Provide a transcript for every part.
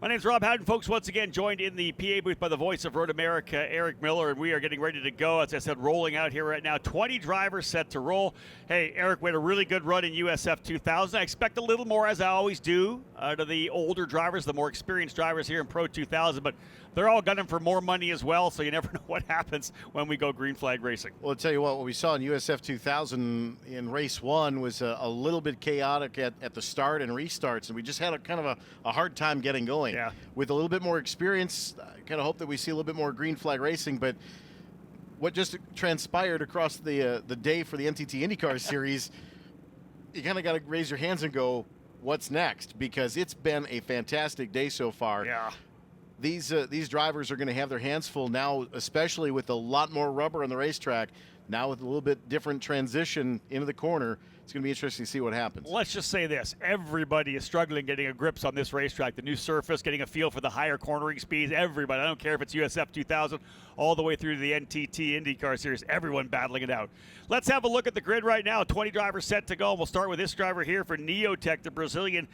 My name's Rob Howden, folks. Once again, joined in the PA booth by the voice of Road America, Eric Miller, and we are getting ready to go. As I said, rolling out here right now. 20 drivers set to roll. Hey, Eric, we had a really good run in USF 2000. I expect a little more, as I always do, out of the older drivers, the more experienced drivers here in Pro 2000, but they're all gunning for more money as well, so you never know what happens when we go green flag racing. Well, I'll tell you what we saw in USF 2000 in race one was a little bit chaotic at the start and restarts, and we just had a hard time getting going. Yeah. With a little bit more experience, I kind of hope that we see a little bit more green flag racing, but what just transpired across the day for the NTT IndyCar Series, you kind of got to raise your hands and go, what's next? Because it's been a fantastic day so far. Yeah. These drivers are going to have their hands full now, especially with a lot more rubber on the racetrack. Now with a little bit different transition into the corner, it's going to be interesting to see what happens. Let's just say this. Everybody is struggling getting a grips on this racetrack. The new surface, getting a feel for the higher cornering speeds. Everybody, I don't care if it's USF 2000 all the way through to the NTT IndyCar Series. Everyone battling it out. Let's have a look at the grid right now. 20 drivers set to go. We'll start with this driver here for Neotech, the Brazilian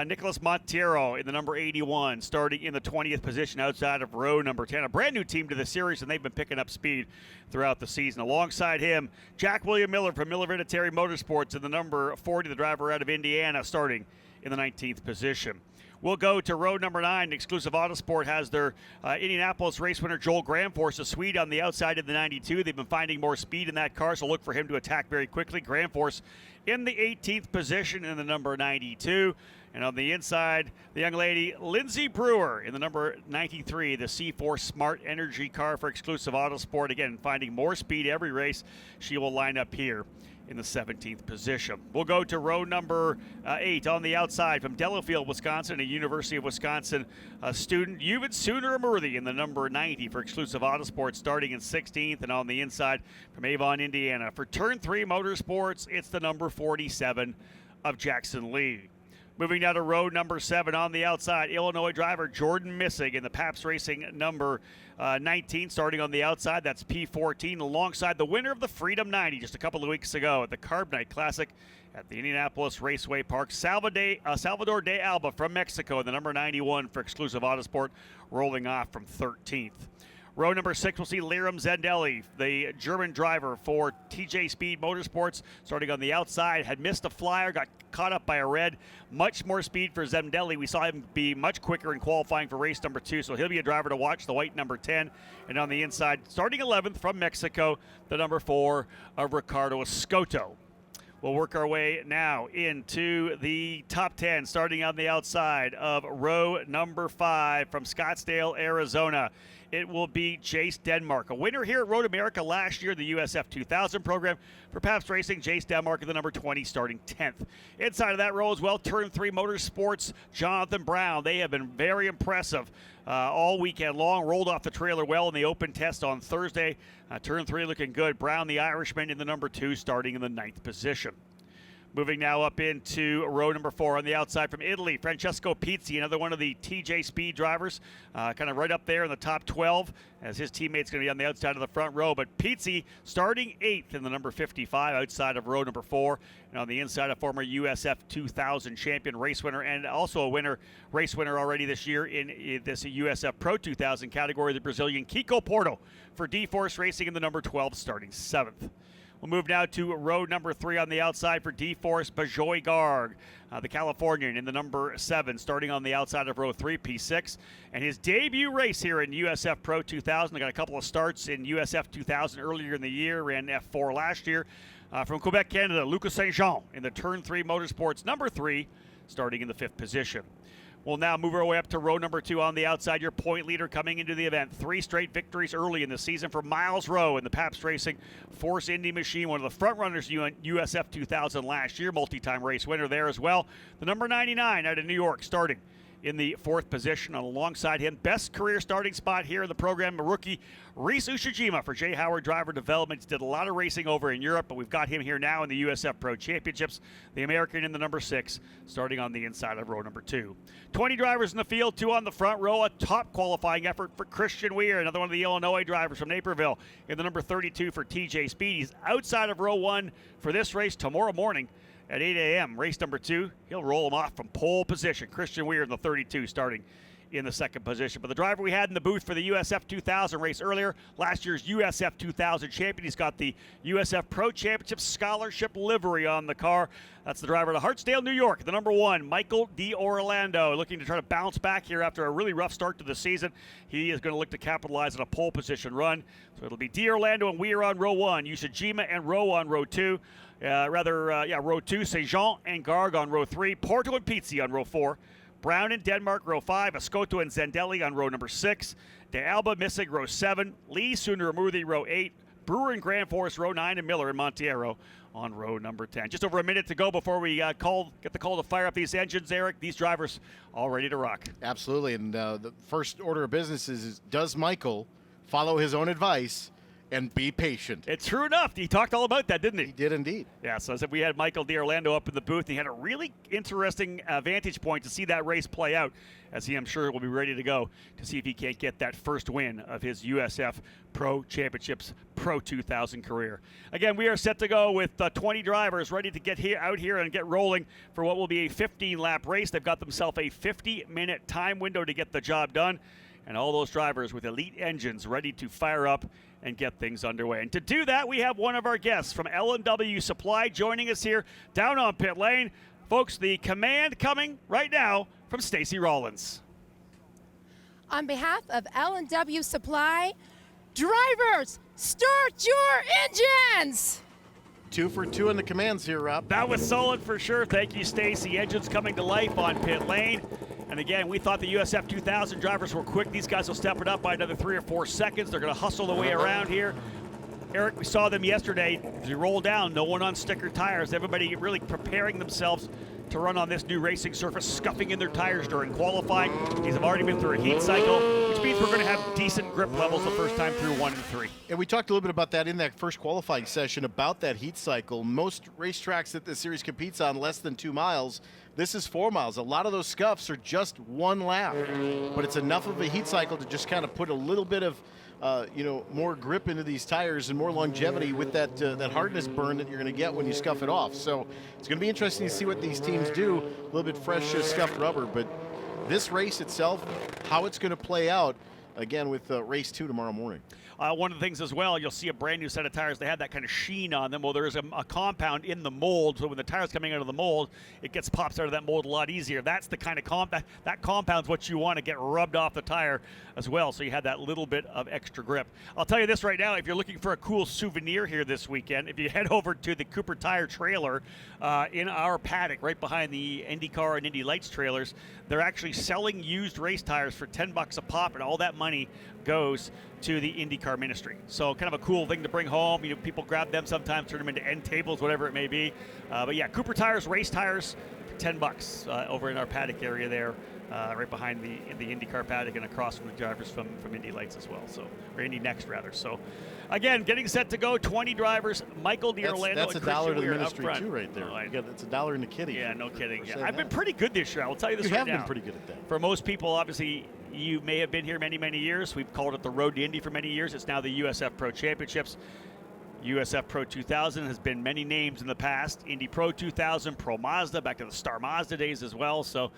Nicolas Monteiro in the number 81, starting in the 20th position outside of row number 10. A brand new team to the series, and they've been picking up speed throughout the season. Alongside him, Jack William Miller from Miller Vinatieri Motorsports in the number 40, the driver out of Indiana, starting in the 19th position. We'll go to row number 9. Exclusive Autosport has their Indianapolis race winner Joel Gramforce, a Swede, on the outside of the 92. They've been finding more speed in that car, so look for him to attack very quickly. Gramforce in the 18th position in the number 92. And on the inside, the young lady, Lindsay Brewer, in the number 93, the C4 Smart Energy car for Exclusive Autosport. Again, finding more speed every race. She will line up here in the 17th position. We'll go to row number 8 on the outside from Delafield, Wisconsin, a University of Wisconsin student, Yuvan Sunder-Amurthy in the number 90 for Exclusive Autosport, starting in 16th. And on the inside from Avon, Indiana, for Turn 3 Motorsports, it's the number 47 of Jackson Lee. Moving now to row number 7 on the outside, Illinois driver Jordan Missig in the Pabst Racing number 19, starting on the outside. That's P14, alongside the winner of the Freedom 90 just a couple of weeks ago at the Carb Night Classic at the Indianapolis Raceway Park. Salvador de Alba from Mexico, the number 91 for Exclusive Autosport, rolling off from 13th. Row number 6, we'll see Liram Zendelli, the German driver for TJ Speed Motorsports, starting on the outside, had missed a flyer, got caught up by a red. Much more speed for Zendelli. We saw him be much quicker in qualifying for race number 2, so he'll be a driver to watch, the white number 10. And on the inside, starting 11th from Mexico, the number 4 of Ricardo Escoto. We'll work our way now into the top 10, starting on the outside of row number 5 from Scottsdale, Arizona. It will be Jace Denmark, a winner here at Road America last year, the USF 2000 program. For Pabst Racing, Jace Denmark at the number 20, starting 10th. Inside of that row as well, Turn 3 Motorsports, Jonathan Brown. They have been very impressive all weekend long. Rolled off the trailer well in the open test on Thursday. Turn 3 looking good. Brown, the Irishman, in the number 2, starting in the 9th position. Moving now up into row number 4 on the outside from Italy, Francesco Pizzi, another one of the TJ Speed drivers, kind of right up there in the top 12, as his teammate's going to be on the outside of the front row. But Pizzi starting 8th in the number 55 outside of row number 4, and on the inside a former USF 2000 champion race winner and also a race winner already this year in this USF Pro 2000 category, the Brazilian Kiko Porto for D-Force Racing in the number 12, starting 7th. We'll move now to row number 3 on the outside for D-Force, Bajoy Garg, the Californian, in the number 7, starting on the outside of row 3, P6. And his debut race here in USF Pro 2000. I got a couple of starts in USF 2000 earlier in the year, ran F4 last year. From Quebec, Canada, Lucas Saint-Jean in the Turn 3 Motorsports, number 3, starting in the 5th position. We'll now move our way up to row number 2 on the outside. Your point leader coming into the event. 3 straight victories early in the season for Miles Rowe in the Pabst Racing Force Indy machine. One of the front runners in USF 2000 last year. Multi-time race winner there as well. The number 99 out of New York, starting in the 4th position. Alongside him, best career starting spot here in the program, a rookie, Reese Ushijima for J. Howard Driver Development. Did a lot of racing over in Europe, but we've got him here now in the USF Pro Championships. The American in the number 6, starting on the inside of row number 2. 20 drivers in the field, 2 on the front row. A top qualifying effort for Christian Weir, another one of the Illinois drivers from Naperville, in the number 32 for TJ Speed. He's outside of row 1 for this race tomorrow morning at 8 a.m. Race number 2, he'll roll him off from pole position. Christian Weir in the 32, starting in the second position. But the driver we had in the booth for the USF 2000 race earlier, last year's USF 2000 champion, he's got the USF Pro Championships scholarship livery on the car. That's the driver to Hartsdale, New York, the number 1, Michael D'Orlando, looking to try to bounce back here after a really rough start to the season. He is going to look to capitalize on a pole position run. So it'll be D'Orlando and Weir on row 1, Usajima and Rowe on row 2. Row 2, Saint-Jean and Garg on row 3, Porto and Pizzi on row 4, Brown and Denmark row 5, Escoto and Zendelli on row number 6, De Alba Missig row 7, Lee Sundaramurthy row 8, Brewer and Grand Forest row 9, and Miller and Monteiro on row number 10. Just over a minute to go before we get the call to fire up these engines, Eric. These drivers all ready to rock. Absolutely, and the first order of business is does Michael follow his own advice and be patient? It's true enough. He talked all about that, didn't he? He did indeed. Yeah, so as if we had Michael D'Orlando up in the booth. He had a really interesting vantage point to see that race play out, as he, I'm sure, will be ready to go to see if he can't get that first win of his USF Pro Championships Pro 2000 career. Again, we are set to go with 20 drivers ready to get out here and get rolling for what will be a 15-lap race. They've got themselves a 50-minute time window to get the job done, and all those drivers with elite engines ready to fire up and get things underway. And to do that, we have one of our guests from L&W Supply joining us here down on pit lane. Folks, the command coming right now from Stacy Rollins. On behalf of L&W Supply, drivers, start your engines! 2 for 2 in the commands here, Rob. That was solid for sure. Thank you, Stacy. Engines coming to life on pit lane. And again, we thought the USF 2000 drivers were quick. These guys will step it up by another 3 or 4 seconds. They're going to hustle the way around here. Eric, we saw them yesterday. As you roll down, no one on sticker tires. Everybody really preparing themselves to run on this new racing surface, scuffing in their tires during qualifying. These have already been through a heat cycle, which means we're going to have decent grip levels the first time through 1 and 3. And we talked a little bit about that in that first qualifying session, about that heat cycle. Most racetracks that the series competes on less than 2 miles. This is 4 miles. A lot of those scuffs are just 1 lap, but it's enough of a heat cycle to just kind of put a little bit of more grip into these tires and more longevity with that hardness burn that you're going to get when you scuff it off. So it's going to be interesting to see what these teams do. A little bit fresh scuffed rubber, but this race itself, how it's going to play out, again, with race 2 tomorrow morning. One of the things as well, you'll see a brand new set of tires. They had that kind of sheen on them. Well, there's a compound in the mold, so when the tire's coming out of the mold, it gets pops out of that mold a lot easier. That's the kind of that compound's what you want to get rubbed off the tire as well, so you had that little bit of extra grip. I'll tell you this right now, if you're looking for a cool souvenir here this weekend, if you head over to the Cooper Tire trailer in our paddock right behind the IndyCar and Indy Lights trailers, they're actually selling used race tires for $10 a pop, and all that money goes to the IndyCar ministry. So kind of a cool thing to bring home. People grab them sometimes, turn them into end tables, whatever it may be. But yeah, Cooper Tires, race tires, for $10 over in our paddock area there, right behind the IndyCar paddock and across from the drivers from Indy Lights as well. So, or Indy Next rather. So, again, getting set to go. 20 drivers. Michael D'Orlando. That's and $1 to the Weir ministry too, right there. It's $1 in the kitty. Yeah, no kidding. Yeah, I've been pretty good this year. I will tell you this you right now. You have been pretty good at that. For most people, obviously, you may have been here many, many years. We've called it the Road to Indy for many years. It's now the USF Pro Championships. USF Pro 2000 has been many names in the past. Indy Pro 2000, Pro Mazda, back to the Star Mazda days as well. So,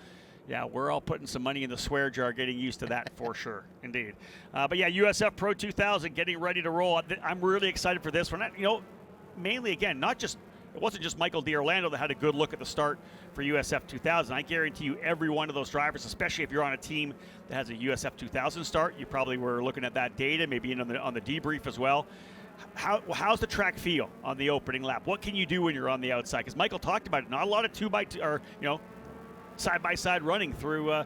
yeah, we're all putting some money in the swear jar, getting used to that for sure, indeed. But yeah, USF Pro 2000 getting ready to roll. I'm really excited for this one. Mainly, again, it wasn't just Michael D'Orlando that had a good look at the start for USF 2000. I guarantee you every one of those drivers, especially if you're on a team that has a USF 2000 start, you probably were looking at that data, maybe on the debrief as well. How's the track feel on the opening lap? What can you do when you're on the outside? Because Michael talked about it. Not a lot of 2x2 or side-by-side running through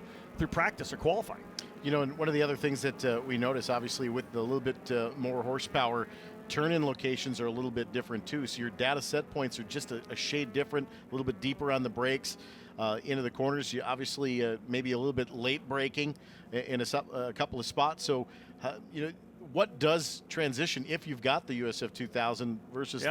practice or qualifying. And one of the other things that we notice, obviously, with the little bit more horsepower, turn-in locations are a little bit different too. So your data set points are just a shade different, a little bit deeper on the brakes, into the corners. You obviously maybe a little bit late braking in a couple of spots. So, what does transition if you've got the USF 2000 versus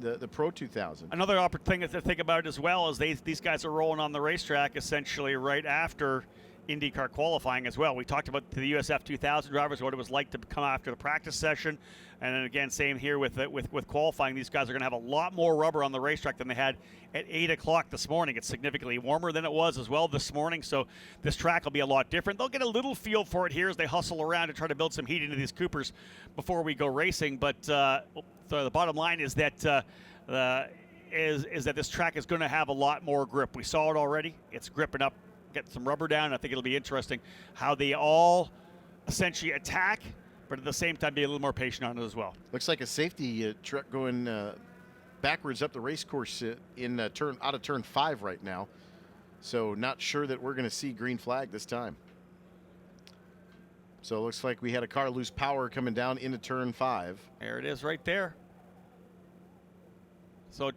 the Pro 2000? Another thing to think about as well is these guys are rolling on the racetrack essentially right after IndyCar qualifying as well. We talked about the USF 2000 drivers, what it was like to come after the practice session. And then again, same here with qualifying. These guys are going to have a lot more rubber on the racetrack than they had at 8 o'clock this morning. It's significantly warmer than it was as well this morning, so this track will be a lot different. They'll get a little feel for it here as they hustle around to try to build some heat into these Coopers before we go racing. But so the bottom line is that that this track is going to have a lot more grip. We saw it already. It's gripping up, getting some rubber down. I think it'll be interesting how they all essentially attack, but at the same time be a little more patient on it as well. Looks like a safety truck going backwards up the race course out of turn 5 right now. So not sure that we're going to see green flag this time. So it looks like we had a car lose power coming down into turn 5. There it is right there. So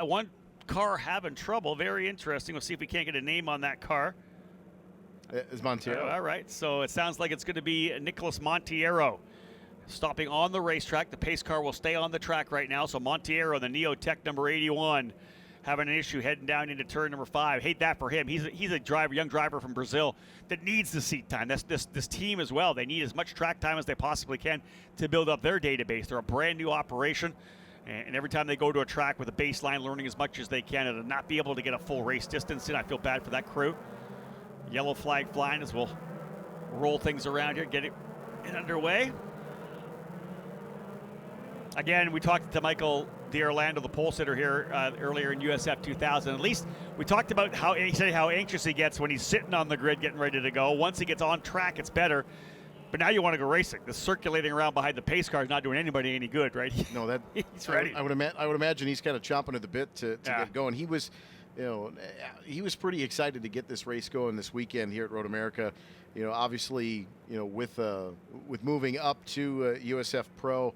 one car having trouble. Very interesting. We'll see if we can't get a name on that car. Is Monteiro. All right. So it sounds like it's going to be Nicholas Monteiro stopping on the racetrack. The pace car will stay on the track right now. So Monteiro, the Neotech number 81, having an issue heading down into turn number 5. Hate that for him. He's a driver, young driver from Brazil that needs the seat time. That's this team as well. They need as much track time as they possibly can to build up their database. They're a brand new operation. And every time they go to a track with a baseline, learning as much as they can and not be able to get a full race distance in, I feel bad for that crew. Yellow flag flying as we'll roll things around here, get it underway. Again, we talked to Michael D'Orlando, the pole sitter here earlier in USF 2000. At least we talked about how anxious he gets when he's sitting on the grid getting ready to go. Once he gets on track, it's better. But now you want to go racing. The circulating around behind the pace car is not doing anybody any good, right? No, that he's ready. I would imagine he's kind of chomping at the bit to get going. He was, he was pretty excited to get this race going this weekend here at Road America. Obviously, with moving up to USF Pro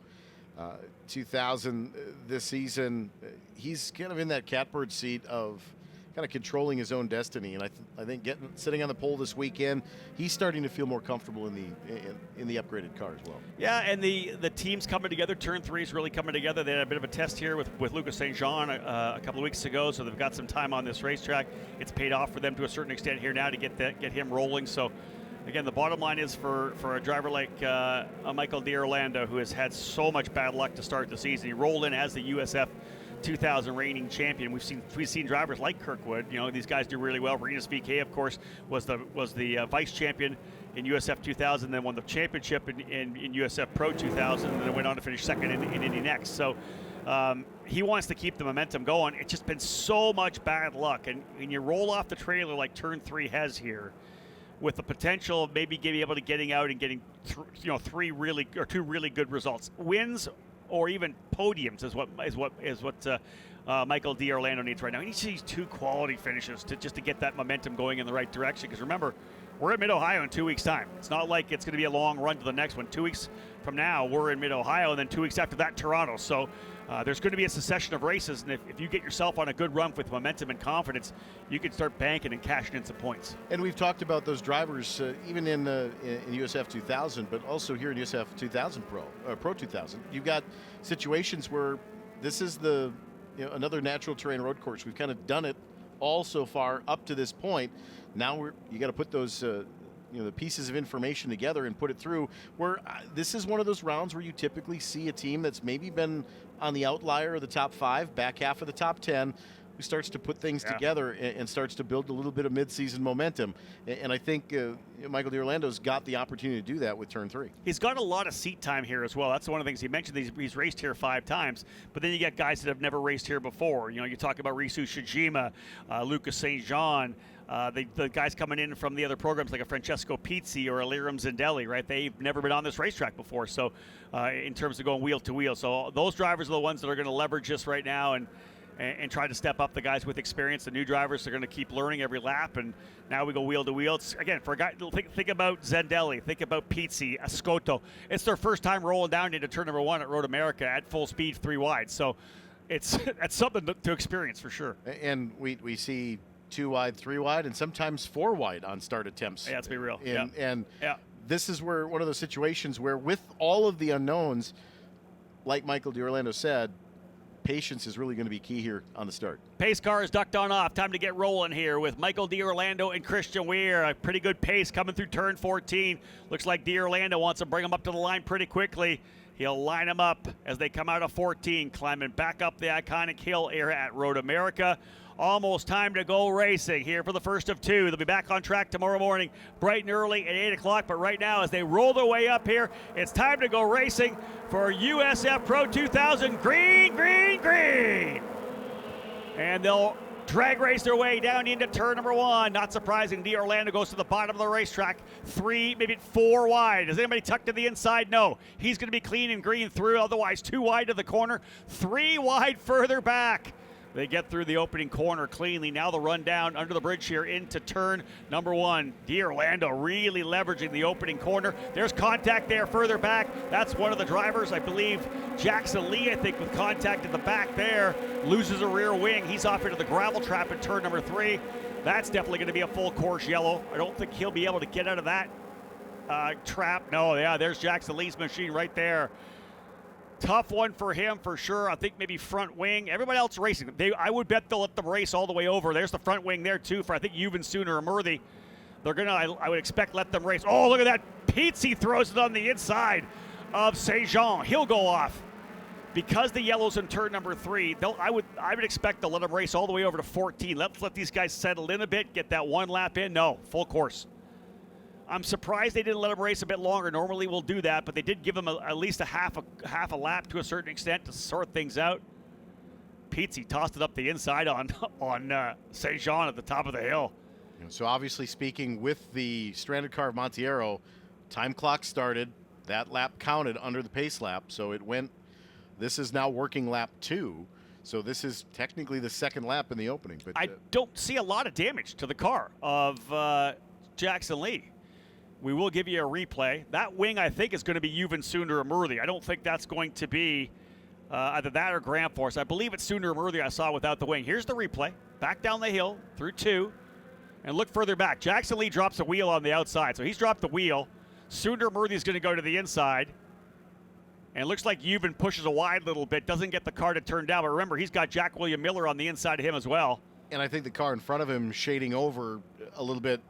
2000 this season, he's kind of in that catbird seat of kind of controlling his own destiny, and I think sitting on the pole this weekend, he's starting to feel more comfortable in the upgraded car as well. Yeah, and the team's coming together. Turn 3 is really coming together. They had a bit of a test here with Lucas St. Jean a couple of weeks ago, so they've got some time on this racetrack. It's paid off for them to a certain extent here now to get him rolling. So again, the bottom line is for a driver like Michael D'Orlando, who has had so much bad luck to start the season. He rolled in as the USF 2000 reigning champion. We've seen drivers like Kirkwood. These guys do really well. Renus VK, of course, was the vice champion in USF 2000, then won the championship in USF Pro 2000, and then went on to finish second in Indy Next. So he wants to keep the momentum going. It's just been so much bad luck, and you roll off the trailer like Turn 3 has here, with the potential of maybe being able to getting out and getting two really good results, wins or even podiums is what Michael D'Orlando needs right now. He needs these 2 quality finishes to get that momentum going in the right direction. Because remember, we're at Mid-Ohio in 2 weeks' time. It's not like it's going to be a long run to the next one. 2 weeks from now, we're in Mid-Ohio, and then 2 weeks after that, Toronto. So there's going to be a succession of races, and if you get yourself on a good run with momentum and confidence, you can start banking and cashing in some points. And we've talked about those drivers even in USF 2000, but also here in USF 2000 Pro 2000. You've got situations where this is another natural terrain road course. We've kind of done it all so far up to this point. Now you got to put those the pieces of information together and put it through. Where this is one of those rounds where you typically see a team that's maybe been on the outlier of the top 5, back half of the top 10, who starts to put things together and starts to build a little bit of midseason momentum. And I think Michael D'Orlando's got the opportunity to do that with Turn 3. He's got a lot of seat time here as well. That's one of the things he mentioned. He's raced here 5 times, but then you get guys that have never raced here before. You talk about Risu Shijima, Lucas St. Jean, the guys coming in from the other programs like a Francesco Pizzi or a Liram Zindelli, right? They've never been on this racetrack before, so in terms of going wheel to wheel. So those drivers are the ones that are going to leverage this right now and try to step up. The guys with experience, the new drivers, are going to keep learning every lap, and now we go wheel to wheel. It's, again, for a guy, think about Zendelli, think about Pizzi, Ascotto. It's their first time rolling down into turn number 1 at Road America at full speed 3 wide. So that's something to experience for sure. And we see 2 wide, 3 wide, and sometimes 4 wide on start attempts. Yeah, let's be real. And this is where one of those situations where, with all of the unknowns, like Michael D'Orlando said, patience is really going to be key here on the start. Pace car is ducked on off. Time to get rolling here with Michael D'Orlando and Christian Weir. A pretty good pace coming through turn 14. Looks like D'Orlando wants to bring them up to the line pretty quickly. He'll line them up as they come out of 14, climbing back up the iconic hill here at Road America. Almost time to go racing here for the first of two. They'll be back on track tomorrow morning, bright and early at 8 o'clock. But right now, as they roll their way up here, it's time to go racing for USF Pro 2000. Green, green, green. And they'll drag race their way down into turn number 1. Not surprising, D'Orlando goes to the bottom of the racetrack, 3, maybe 4 wide. Is anybody tucked to the inside? No. He's going to be clean and green through, otherwise 2 wide to the corner, 3 wide further back. They get through the opening corner cleanly. Now the run down under the bridge here into turn number 1. D'Orlando really leveraging the opening corner. There's contact there further back. That's one of the drivers, I believe, Jackson Lee, I think, with contact in the back there. Loses a rear wing. He's off into the gravel trap in turn number 3. That's definitely going to be a full course yellow. I don't think he'll be able to get out of that trap. No, yeah, there's Jackson Lee's machine right there. Tough one for him for sure. I think maybe front wing. Everybody else racing. I would bet they'll let them race all the way over. There's the front wing there too for I think Juven Sooner or Murthy. They're gonna. I would expect let them race. Oh, look at that! Pizzi throws it on the inside of Saint Jean. He'll go off because the yellow's in turn number 3. I would expect to let them race all the way over to 14. Let's let these guys settle in a bit, get that 1 lap in. No, full course. I'm surprised they didn't let him race a bit longer. Normally we'll do that, but they did give him at least a half a lap to a certain extent to sort things out. Pizzi tossed it up the inside on Saint Jean at the top of the hill. So obviously speaking, with the stranded car of Monteiro, time clock started. That lap counted under the pace lap, so it went. This is now working lap 2. So this is technically the second lap in the opening. But I don't see a lot of damage to the car of Jackson Lee. We will give you a replay. That wing, I think, is going to be Juven Sooner or Murthy. I don't think that's going to be either that or Grand Force. I believe it's Sooner or Murthy I saw without the wing. Here's the replay. Back down the hill through 2. And look further back. Jackson Lee drops a wheel on the outside. So he's dropped the wheel. Sooner or Murthy is going to go to the inside. And it looks like Juven pushes a wide little bit. Doesn't get the car to turn down. But remember, he's got Jack William Miller on the inside of him as well. And I think the car in front of him shading over a little bit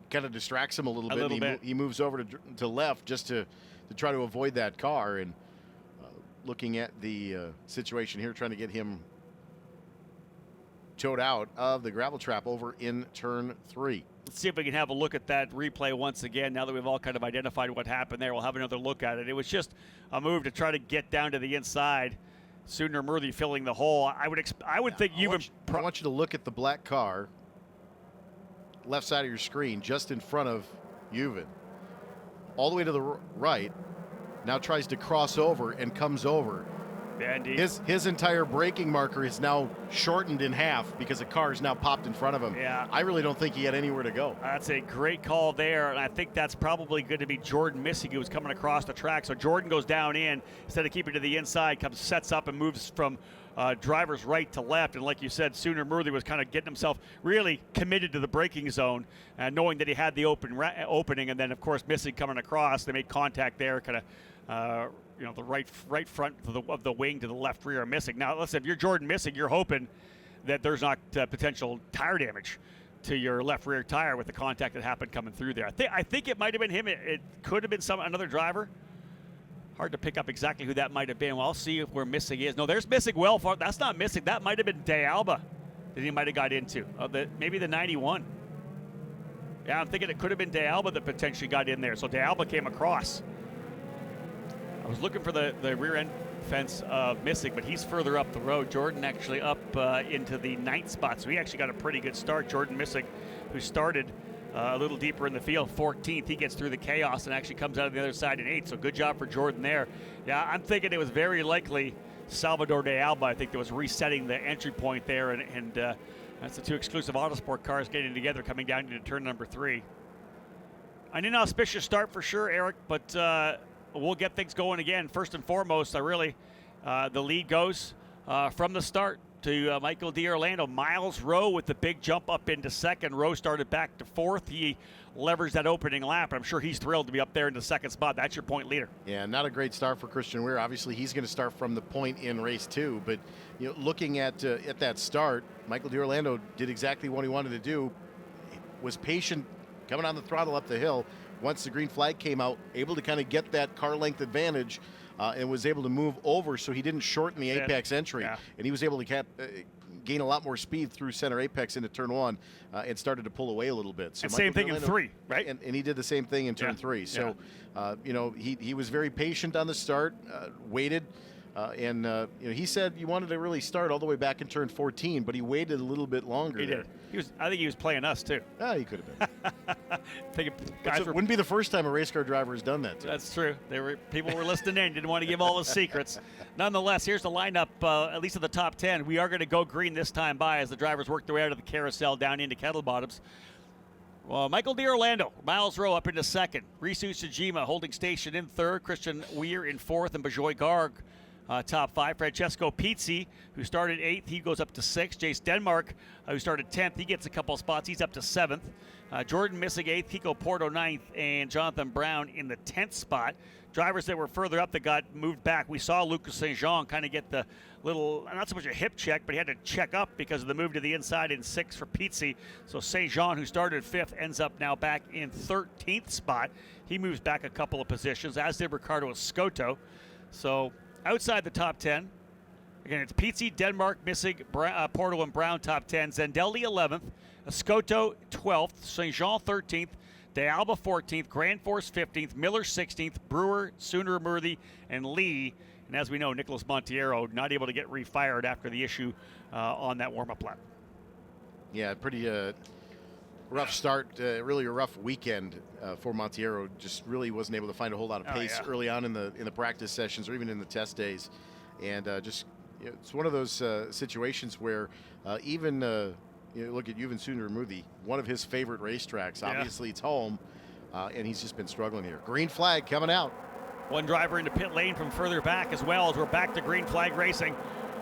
kind of distracts him a little bit. He moves over to left just to try to avoid that car. And looking at the situation here, trying to get him towed out of the gravel trap over in turn 3. Let's see if we can have a look at that replay once again. Now that we've all kind of identified what happened there, we'll have another look at it. It was just a move to try to get down to the inside. Sooner Murthy filling the hole. I would think I want you to look at the black car, left side of your screen, just in front of Juven. All the way to the right. Now tries to cross over and comes over. His entire braking marker is now shortened in half because a car is now popped in front of him. Yeah. I really don't think he had anywhere to go. That's a great call there, and I think that's probably going to be Jordan Missig who was coming across the track. So Jordan goes down in instead of keeping to the inside, sets up and moves from driver's right to left. And like you said, Sooner Murthy was kind of getting himself really committed to the braking zone, knowing that he had the opening, and then of course Missig coming across. They made contact there, kind of. The right front of the wing to the left rear are missing. Now, listen, if you're Jordan Missig, you're hoping that there's not potential tire damage to your left rear tire with the contact that happened coming through there. I think it might have been him. It could have been another driver. Hard to pick up exactly who that might have been. Well, I'll see where Missig is. No, there's Missig well far. That's not Missig. That might have been De Alba that he might have got into. Maybe the 91. Yeah, I'm thinking it could have been De Alba that potentially got in there. So De Alba came across. I was looking for the rear end fence of Missig, but he's further up the road. Jordan actually up into the 9th spot, so he actually got a pretty good start. Jordan Missig, who started a little deeper in the field, 14th. He gets through the chaos and actually comes out of the other side in 8th, so good job for Jordan there. Yeah, I'm thinking it was very likely Salvador De Alba, I think, that was resetting the entry point there, and that's the 2 exclusive Autosport cars getting together, coming down into turn number 3. An inauspicious start for sure, Eric, but we'll get things going again. First and foremost, the lead goes from the start to Michael D'Orlando. Miles Rowe with the big jump up into second. Rowe started back to fourth. He leveraged that opening lap. I'm sure he's thrilled to be up there in the second spot. That's your point leader. Yeah, not a great start for Christian Weir. Obviously, he's going to start from the point in race 2. But looking at that start, Michael D'Orlando did exactly what he wanted to do. He was patient coming on the throttle up the hill. Once the green flag came out, able to kind of get that car length advantage and was able to move over so he didn't shorten the apex entry. Yeah. And he was able to gain a lot more speed through center apex into turn 1 and started to pull away a little bit. So and same thing in 3, right? And he did the same thing in turn 3. So, he was very patient on the start, waited. He said he wanted to really start all the way back in turn 14, but he waited a little bit longer. He did. I think he was playing us too. He could have been. Wouldn't be the first time a race car driver has done that. That's true. People were listening in, didn't want to give all the secrets. Nonetheless, here's the lineup, at least of the top 10. We are going to go green this time by as the drivers work their way out of the carousel down into Kettle Bottoms. Michael D'Orlando, Miles Rowe up into second. Risu Sujima holding station in third. Christian Weir in fourth, and Bajoy Garg top 5. Francesco Pizzi, who started 8th, he goes up to 6th. Jace Denmark, who started 10th, he gets a couple spots. He's up to 7th. Jordan Missing 8th, Kiko Porto 9th, and Jonathan Brown in the 10th spot. Drivers that were further up that got moved back. We saw Lucas St. Jean kind of get the little, not so much a hip check, but he had to check up because of the move to the inside in 6th for Pizzi. So St. Jean, who started 5th, ends up now back in 13th spot. He moves back a couple of positions, as did Ricardo Escoto. So outside the top 10, again, it's Pizzi, Denmark, Missing, Porto, and Brown top 10. Zendelli 11th, Escoto 12th, St. Jean 13th, De Alba 14th, Grand Force 15th, Miller 16th, Brewer, Sooner Murthy, and Lee. And as we know, Nicholas Montiero not able to get refired after the issue on that warm-up lap. Yeah, pretty rough start, really a rough weekend for Montiero. Just really wasn't able to find a whole lot of pace early on in the practice sessions or even in the test days. And it's one of those situations where even look at Yuvan Sundramurthy, one of his favorite racetracks. Obviously, it's home, and he's just been struggling here. Green flag coming out. One driver into pit lane from further back as well, as we're back to green flag racing.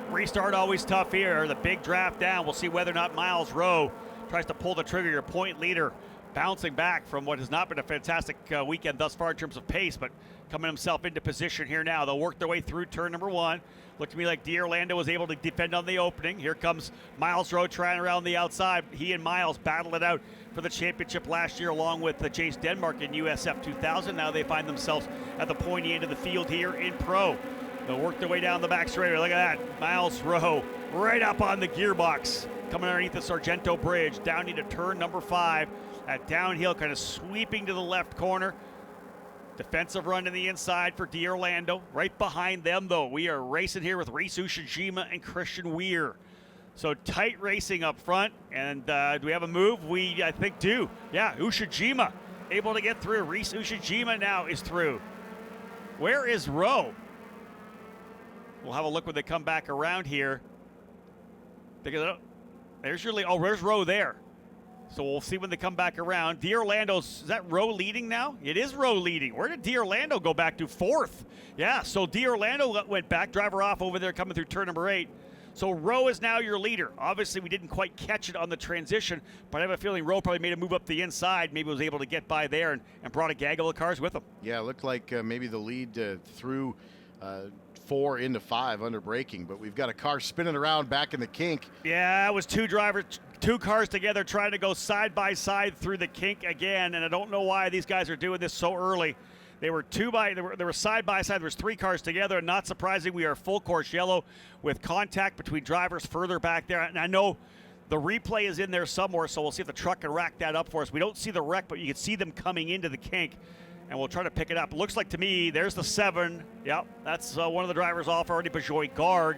Restart always tough here. The big draft down. We'll see whether or not Miles Rowe tries to pull the trigger. Your point leader bouncing back from what has not been a fantastic weekend thus far in terms of pace, but coming himself into position here now. They'll work their way through turn number 1. Looked to me like D'Orlando was able to defend on the opening. Here comes Miles Rowe trying around the outside. He and Miles battled it out for the championship last year along with Jace Denmark in USF 2000. Now they find themselves at the pointy end of the field here in Pro. They'll work their way down the back straightaway. Look at that. Miles Rowe right up on the gearbox. Coming underneath the Sargento Bridge, down into turn number 5. That downhill kind of sweeping to the left corner. Defensive run to the inside for D'Orlando. Right behind them, though, we are racing here with Reese Ushijima and Christian Weir. So tight racing up front. And do we have a move? I think, do. Yeah, Ushijima able to get through. Reese Ushijima now is through. Where is Rowe? We'll have a look when they come back around here. There's Rowe there. So we'll see when they come back around. D'Orlando's, is that Rowe leading now? It is Rowe leading. Where did D'Orlando go back to? 4th. Yeah, so D'Orlando went back, driver off over there coming through turn number 8. So Rowe is now your leader. Obviously, we didn't quite catch it on the transition, but I have a feeling Rowe probably made a move up the inside, maybe was able to get by there and brought a gaggle of cars with him. Yeah, it looked like maybe the lead through 4 into 5 under braking, but we've got a car spinning around back in the kink. Yeah, it was two cars together trying to go side by side through the kink again, and I don't know why these guys are doing this so early. They were they were side by side. There was 3 cars together, and not surprising, we are full course yellow with contact between drivers further back there. And I know the replay is in there somewhere, so we'll see if the truck can rack that up for us. We don't see the wreck, but you can see them coming into the kink, and we'll try to pick it up. Looks like to me, there's the 7. Yep, that's one of the drivers off already, Bajoy Garg.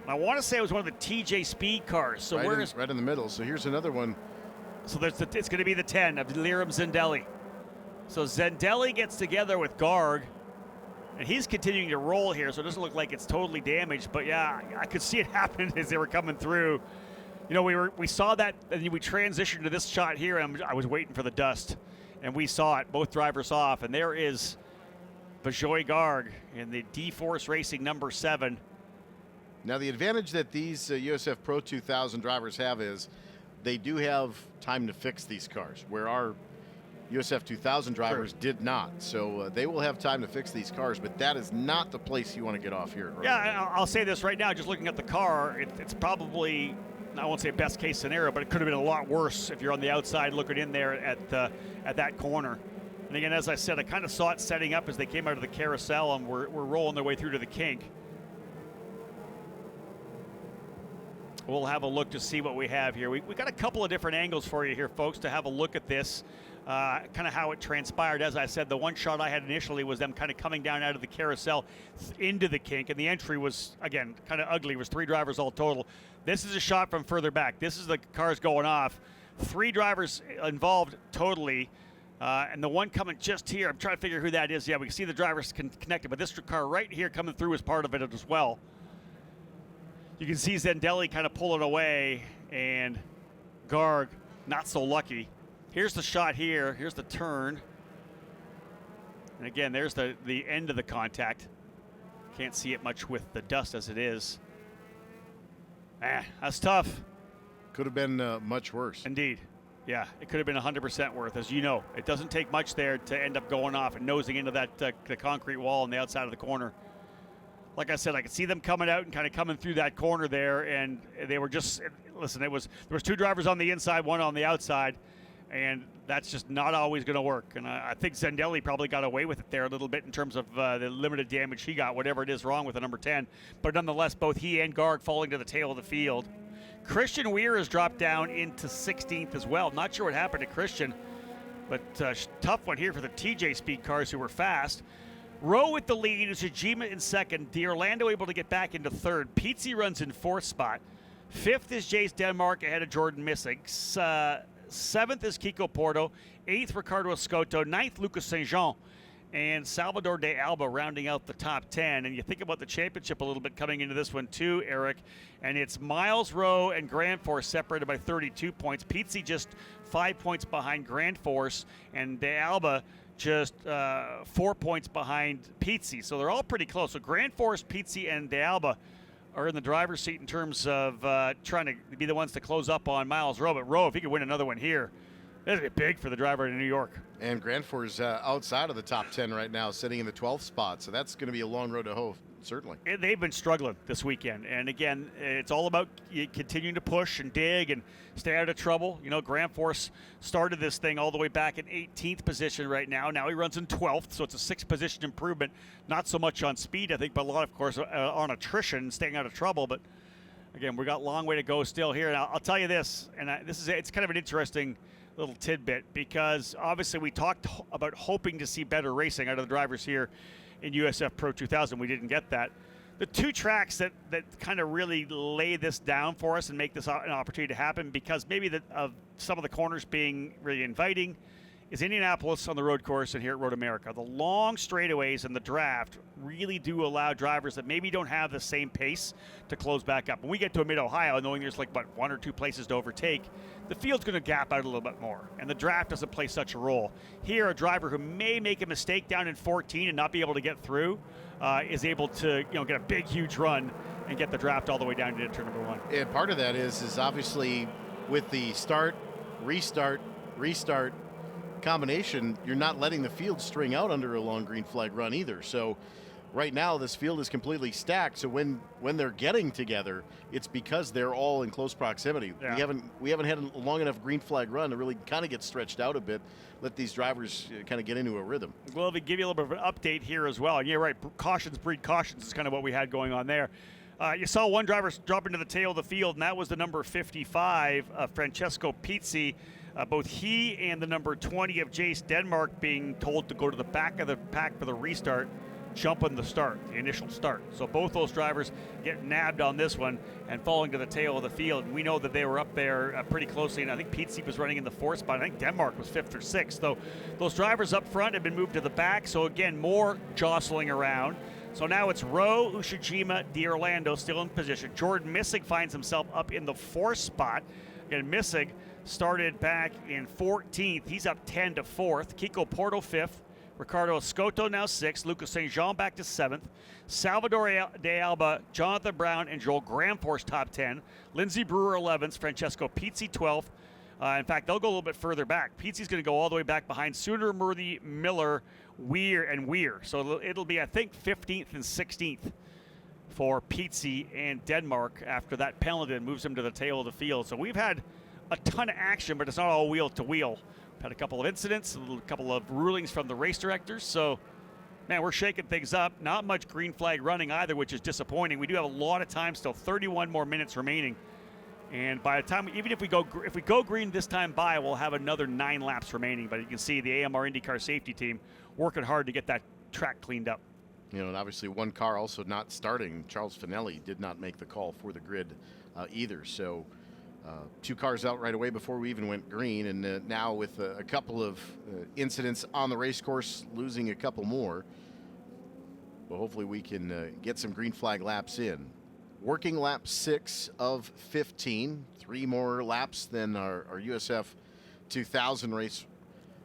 And I want to say it was one of the TJ Speed cars. So right in the middle. So here's another one. So it's going to be the 10 of Liram Zendelli. So Zendelli gets together with Garg, and he's continuing to roll here, so it doesn't look like it's totally damaged. But yeah, I could see it happen as they were coming through. You know, we saw that, and we transitioned to this shot here, and I was waiting for the dust, and we saw it, both drivers off, and there is Bajoy Garg in the D-Force Racing number 7. Now, the advantage that these USF Pro 2000 drivers have is they do have time to fix these cars, where our USF 2000 drivers did not. So they will have time to fix these cars, but that is not the place you want to get off here. Yeah, I'll say this right now, just looking at the car, it's probably, I won't say best case scenario, but it could have been a lot worse if you're on the outside looking in there at that corner. And again, as I said, I kind of saw it setting up as they came out of the carousel and we're rolling their way through to the kink. We'll have a look to see what we have here. We got a couple of different angles for you here, folks, to have a look at this, kind of how it transpired. As I said, the one shot I had initially was them kind of coming down out of the carousel into the kink, and the entry was, again, kind of ugly. It was 3 drivers all total. This is a shot from further back. This is the cars going off. 3 drivers involved totally, and the one coming just here, I'm trying to figure who that is. Yeah, we can see the drivers connected, but this car right here coming through is part of it as well. You can see Zendelli kind of pulling away, and Garg not so lucky. Here's the shot here. Here's the turn. And again, there's the end of the contact. Can't see it much with the dust as it is. That's tough. Could have been much worse. Indeed. Yeah, it could have been 100% worth. As you know, it doesn't take much there to end up going off and nosing into that the concrete wall on the outside of the corner. Like I said, I could see them coming out and kind of coming through that corner there, and they were just, listen, there was 2 drivers on the inside, 1 on the outside, and that's just not always going to work. And I think Zendelli probably got away with it there a little bit in terms of the limited damage he got, whatever it is wrong with the number 10. But nonetheless, both he and Garg falling to the tail of the field. Christian Weir has dropped down into 16th as well. Not sure what happened to Christian, but tough one here for the TJ Speed cars who were fast. Rowe with the lead, Ujima in second. D'Orlando able to get back into third. Pizzi runs in 4th spot. 5th is Jace Denmark ahead of Jordan Missig. 7th is Kiko Porto. 8th, Ricardo Escoto. 9th, Lucas St. Jean. And Salvador de Alba rounding out the top 10. And you think about the championship a little bit coming into this one too, Eric. And it's Miles Rowe and Grand Force separated by 32 points. Pizzi just 5 points behind Grand Force. And de Alba just 4 points behind Pizzi. So they're all pretty close. So Grand Force, Pizzi, and de Alba are in the driver's seat in terms of trying to be the ones to close up on Miles Rowe. But Rowe, if he could win another one here, that'd be big for the driver in New York. And Grand Force outside of the top 10 right now, sitting in the 12th spot. So that's going to be a long road to hoe, certainly. And they've been struggling this weekend. And again, it's all about continuing to push and dig and stay out of trouble. You know, Grand Force started this thing all the way back in 18th position right now. Now he runs in 12th, so it's a 6 position improvement. Not so much on speed, I think, but a lot, of course, on attrition, staying out of trouble. But again, we've got a long way to go still here. And I'll tell you this, and it's kind of an interesting little tidbit, because obviously we talked about hoping to see better racing out of the drivers here in USF Pro 2000. We didn't get that. The 2 tracks that kind of really lay this down for us and make this an opportunity to happen, because maybe of some of the corners being really inviting, is Indianapolis on the road course and here at Road America. The long straightaways in the draft really do allow drivers that maybe don't have the same pace to close back up. When we get to a Mid-Ohio, knowing there's like, 1 or 2 places to overtake, the field's going to gap out a little bit more, and the draft doesn't play such a role. Here, a driver who may make a mistake down in 14 and not be able to get through is able to get a big, huge run and get the draft all the way down to turn number 1. And part of that is obviously with the start, restart combination, you're not letting the field string out under a long green flag run either. So right now this field is completely stacked. So when they're getting together, it's because they're all in close proximity. Yeah. We haven't had a long enough green flag run to really kind of get stretched out a bit, let these drivers kind of get into a rhythm. Well, to give you a little bit of an update here as well. And you're right, cautions breed cautions is kind of what we had going on there. You saw one driver drop into the tail of the field, and that was the number 55, Francesco Pizzi. Both he and the number 20 of Jace Denmark being told to go to the back of the pack for the restart, jumping the initial start. So both those drivers get nabbed on this one and falling to the tail of the field. And we know that they were up there pretty closely, and I think Pizzi was running in the 4th spot. I think Denmark was 5th or 6th. So those drivers up front have been moved to the back. So again, more jostling around. So now it's Rowe, Ushijima, D'Orlando still in position. Jordan Missig finds himself up in the 4th spot. Again, Missig started back in 14th. He's up 10 to 4th. Kiko Porto 5th. Ricardo Escoto now 6th. Lucas St. Jean back to 7th. Salvador de Alba, Jonathan Brown, and Joel Gramforce top 10. Lindsey Brewer 11th. Francesco Pizzi 12th. In fact, they'll go a little bit further back. Pizzi's going to go all the way back behind Sooner, Murthy, Miller, Weir. So it'll be, I think, 15th and 16th for Pizzi and Denmark after that penalty moves him to the tail of the field. So we've had a ton of action, but it's not all wheel to wheel. We've had a couple of incidents, a couple of rulings from the race directors. So, man, we're shaking things up. Not much green flag running either, which is disappointing. We do have a lot of time still, 31 more minutes remaining. And by the time, even if we go green this time by, we'll have another 9 laps remaining. But you can see the AMR IndyCar safety team working hard to get that track cleaned up. You know, and obviously one car also not starting. Charles Finelli did not make the call for the grid either. So 2 cars out right away before we even went green. And now with a couple of incidents on the race course, losing a couple more. Well, hopefully we can get some green flag laps in. Working lap 6 of 15, 3 more laps than our USF 2000 race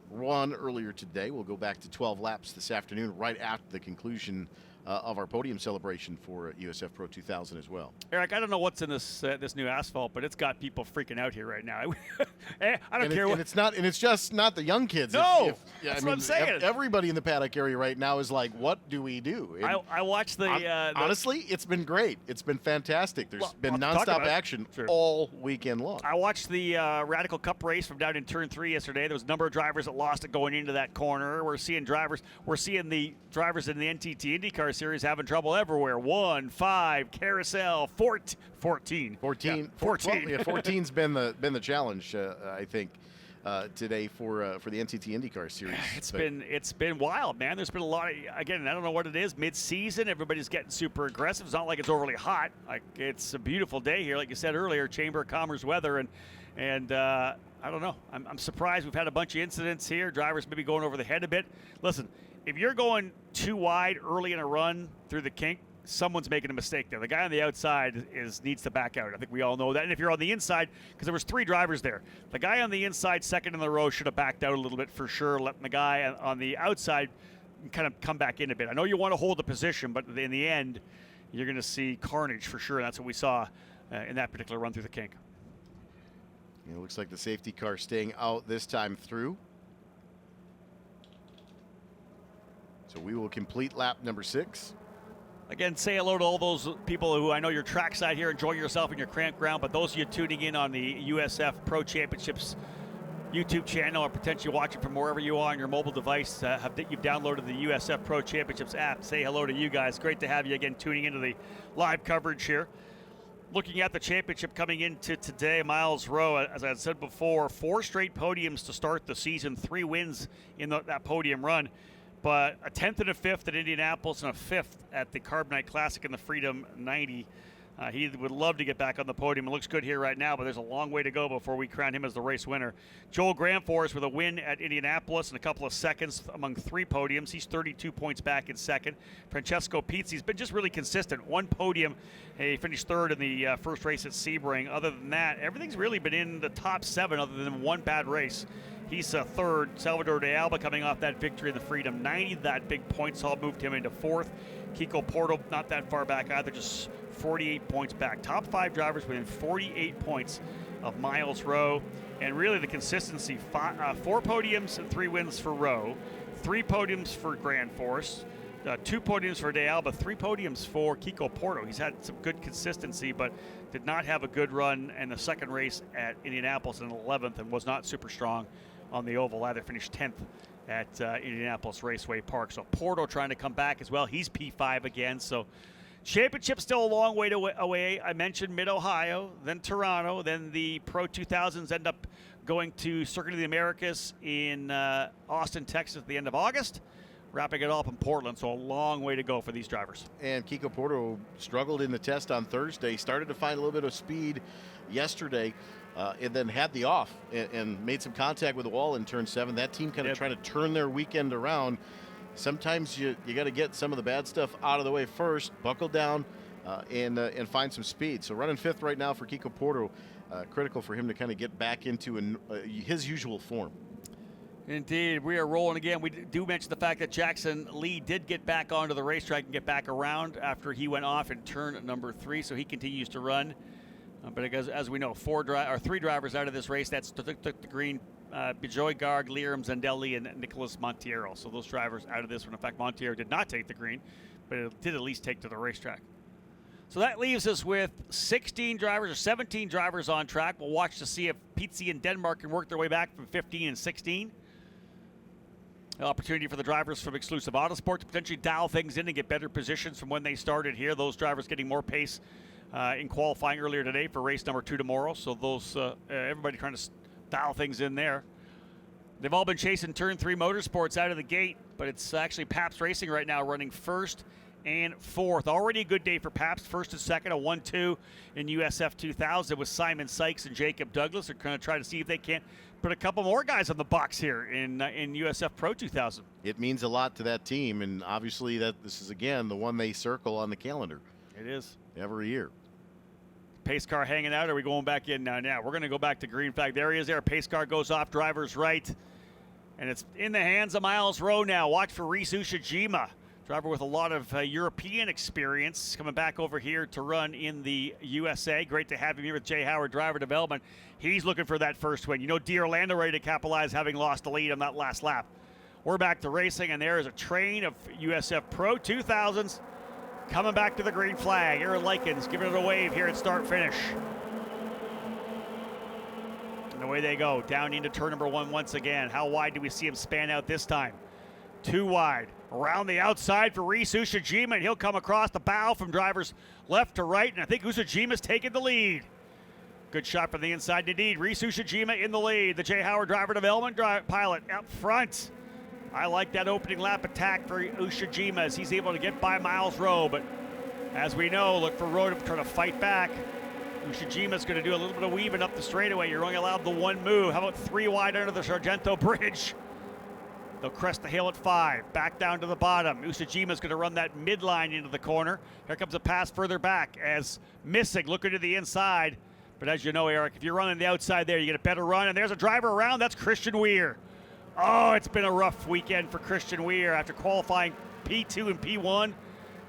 run earlier today. We'll go back to 12 laps this afternoon, right after the conclusion of our podium celebration for USF Pro 2000 as well. Eric, I don't know what's in this new asphalt, but it's got people freaking out here right now. I don't care what. And it's just not the young kids. No, that's what I'm saying. Everybody in the paddock area right now is like, what do we do? I watched the honestly, it's been great. It's been fantastic. There's been nonstop action all weekend long. I watched the Radical Cup race from down in Turn 3 yesterday. There was a number of drivers that lost it going into that corner. We're seeing the drivers in the NTT IndyCar Series having trouble everywhere. 1, 5, carousel, 14. 14. Well, yeah, 14's been the challenge, I think, today for the NTT IndyCar Series. It's been wild, man. There's been a lot of, again, I don't know what it is. Mid-season, everybody's getting super aggressive. It's not like it's overly hot. Like, it's a beautiful day here, like you said earlier, Chamber of Commerce weather, and I don't know. I'm surprised we've had a bunch of incidents here. Drivers maybe going over the head a bit. Listen, if you're going too wide early in a run through the kink, someone's making a mistake there. The guy on the outside needs to back out. I think we all know that. And if you're on the inside, because there was 3 drivers there, the guy on the inside, second in the row, should have backed out a little bit for sure, letting the guy on the outside kind of come back in a bit. I know you want to hold the position, but in the end, you're going to see carnage for sure. That's what we saw in that particular run through the kink. It looks like the safety car staying out this time through. So we will complete lap number 6. Again, say hello to all those people who I know you're trackside here enjoying yourself in your campground, but those of you tuning in on the USF Pro Championships YouTube channel or potentially watching from wherever you are on your mobile device, you've downloaded the USF Pro Championships app. Say hello to you guys. Great to have you again tuning into the live coverage here. Looking at the championship coming into today, Miles Rowe, as I had said before, 4 straight podiums to start the season, 3 wins in that podium run. But a 10th and a 5th at Indianapolis and a 5th at the Carbonite Classic and the Freedom 90. He would love to get back on the podium. It looks good here right now, but there's a long way to go before we crown him as the race winner. Joel Gramforce with a win at Indianapolis and a couple of seconds among 3 podiums. He's 32 points back in second. Francesco Pizzi's been just really consistent. 1 podium. He finished 3rd in the first race at Sebring. Other than that, everything's really been in the top 7 other than 1 bad race. He's 3rd. Salvador de Alba coming off that victory in the Freedom 90. That big points haul moved him into 4th. Kiko Porto not that far back either, just 48 points back. Top 5 drivers within 48 points of Miles Rowe. And really the consistency, 4 podiums and 3 wins for Rowe, 3 podiums for Gramforce, 2 podiums for De Alba, 3 podiums for Kiko Porto. He's had some good consistency, but did not have a good run in the second race at Indianapolis in 11th and was not super strong on the oval either. Finished 10th at Indianapolis Raceway Park. So Porto trying to come back as well. He's P5 again. So championship still a long way away. I mentioned Mid-Ohio, then Toronto, then the Pro 2000s end up going to Circuit of the Americas in Austin, Texas at the end of August. Wrapping it all up in Portland, so a long way to go for these drivers. And Kiko Porto struggled in the test on Thursday, started to find a little bit of speed yesterday, and then had the off and made some contact with the wall in turn 7. That team kind of trying to turn their weekend around. Sometimes you got to get some of the bad stuff out of the way first, buckle down, and find some speed. So running 5th right now for Kiko Porto, critical for him to kind of get back into his usual form. Indeed, we are rolling again. We do mention the fact that Jackson Lee did get back onto the racetrack and get back around after he went off in turn number 3, so he continues to run. But as we know, 3 drivers out of this race. That's took the green, Bijoy Garg, Liam Zandelli, and Nicholas Montiero. So those drivers out of this one. In fact, Montiero did not take the green, but it did at least take to the racetrack. So that leaves us with 16 drivers or 17 drivers on track. We'll watch to see if Pizzi and Denmark can work their way back from 15 and 16. An opportunity for the drivers from Exclusive Autosport to potentially dial things in and get better positions from when they started here. Those drivers getting more pace in qualifying earlier today for race number 2 tomorrow. So those everybody trying to dial things in there. They've all been chasing Turn 3 Motorsports out of the gate, but it's actually Pabst Racing right now running first and fourth. Already a good day for Pabst, first and second, a 1-2 in USF 2000 with Simon Sykes and Jacob Douglas. They're going to try to see if they can't put a couple more guys on the box here in USF Pro 2000. It means a lot to that team, and obviously that this is, again, the one they circle on the calendar. It is. Every year. Pace car hanging out. Are we going back in now? We're going to go back to green flag. There he is there. Pace car goes off, driver's right. And it's in the hands of Miles Rowe now. Watch for Rhys Ushijima. Driver with a lot of European experience coming back over here to run in the USA. Great to have him here with Jay Howard Driver Development. He's looking for that first win. You know, D'Orlando ready to capitalize, having lost the lead on that last lap. We're back to racing, and there is a train of USF Pro 2000s coming back to the green flag. Aaron Likens giving it a wave here at start-finish. And away they go, down into turn number 1 once again. How wide do we see him span out this time? Too wide. Around the outside for Rhys Ushijima, and he'll come across the bow from drivers left to right, and I think Ushijima's taking the lead. Good shot from the inside indeed. Rhys Ushijima in the lead. The Jay Howard Driver Development pilot up front. I like that opening lap attack for Ushijima as he's able to get by Miles Rowe, but as we know, look for Rowe to try to fight back. Ushijima's going to do a little bit of weaving up the straightaway. You're only allowed the 1 move. How about 3 wide under the Sargento Bridge? They'll crest the hill at 5, back down to the bottom. Ushijima's going to run that midline into the corner. Here comes a pass further back as Missing looking to the inside. But as you know, Eric, if you're running the outside there, you get a better run. And there's a driver around. That's Christian Weir. Oh, it's been a rough weekend for Christian Weir after qualifying P2 and P1.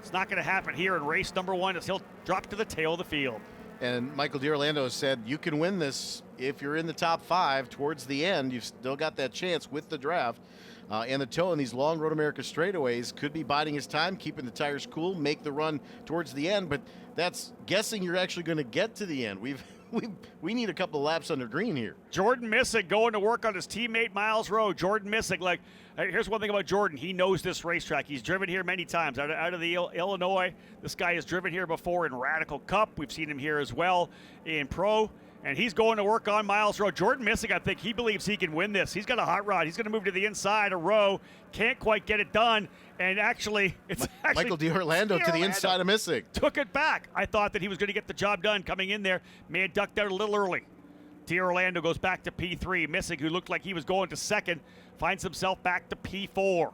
It's not going to happen here in race number 1 as he'll drop to the tail of the field. And Michael D'Orlando said you can win this if you're in the top 5 towards the end. You've still got that chance with the draft. And the toe in these long Road America straightaways could be biding his time, keeping the tires cool, make the run towards the end. But that's guessing you're actually going to get to the end. We need a couple of laps under green here. Jordan Missig going to work on his teammate Miles Rowe. Jordan Missig, here's one thing about Jordan. He knows this racetrack. He's driven here many times out of the Illinois. This guy has driven here before in Radical Cup. We've seen him here as well in Pro. And he's going to work on Miles Rowe. Jordan Missig, I think he believes he can win this. He's got a hot rod. He's going to move to the inside of Rowe. Can't quite get it done. And actually, it's Michael D'Orlando to the inside of Missig. Took it back. I thought that he was going to get the job done coming in there. May have ducked out a little early. D'Orlando goes back to P3. Missig, who looked like he was going to second, finds himself back to P4.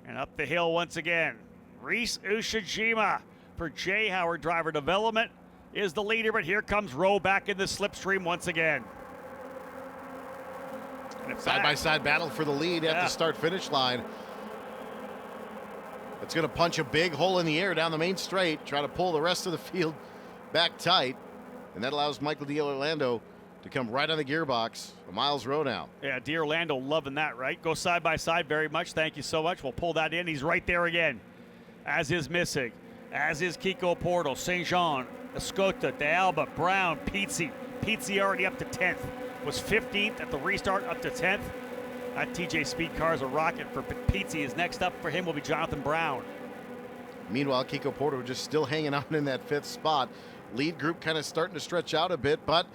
And up the hill once again. Rhys Ushijima for Jay Howard Driver Development is the leader, but here comes Rowe back in the slipstream once again. Side-by-side battle for the lead at the start-finish line. It's going to punch a big hole in the air down the main straight, try to pull the rest of the field back tight, and that allows Michael D'Orlando to come right on the gearbox. Miles Rowe now. Yeah, D'Orlando loving that, right? Go side-by-side very much. Thank you so much. We'll pull that in. He's right there again, as is Missig, as is Kiko Portal, St. Jean, Escota, De Alba, Brown, Pizzi. Pizzi already up to 10th. Was 15th at the restart, up to 10th. That TJ Speed car is a rocket for Pizzi. Is next up for him will be Jonathan Brown. Meanwhile, Kiko Portal just still hanging on in that 5th spot. Lead group kind of starting to stretch out a bit, but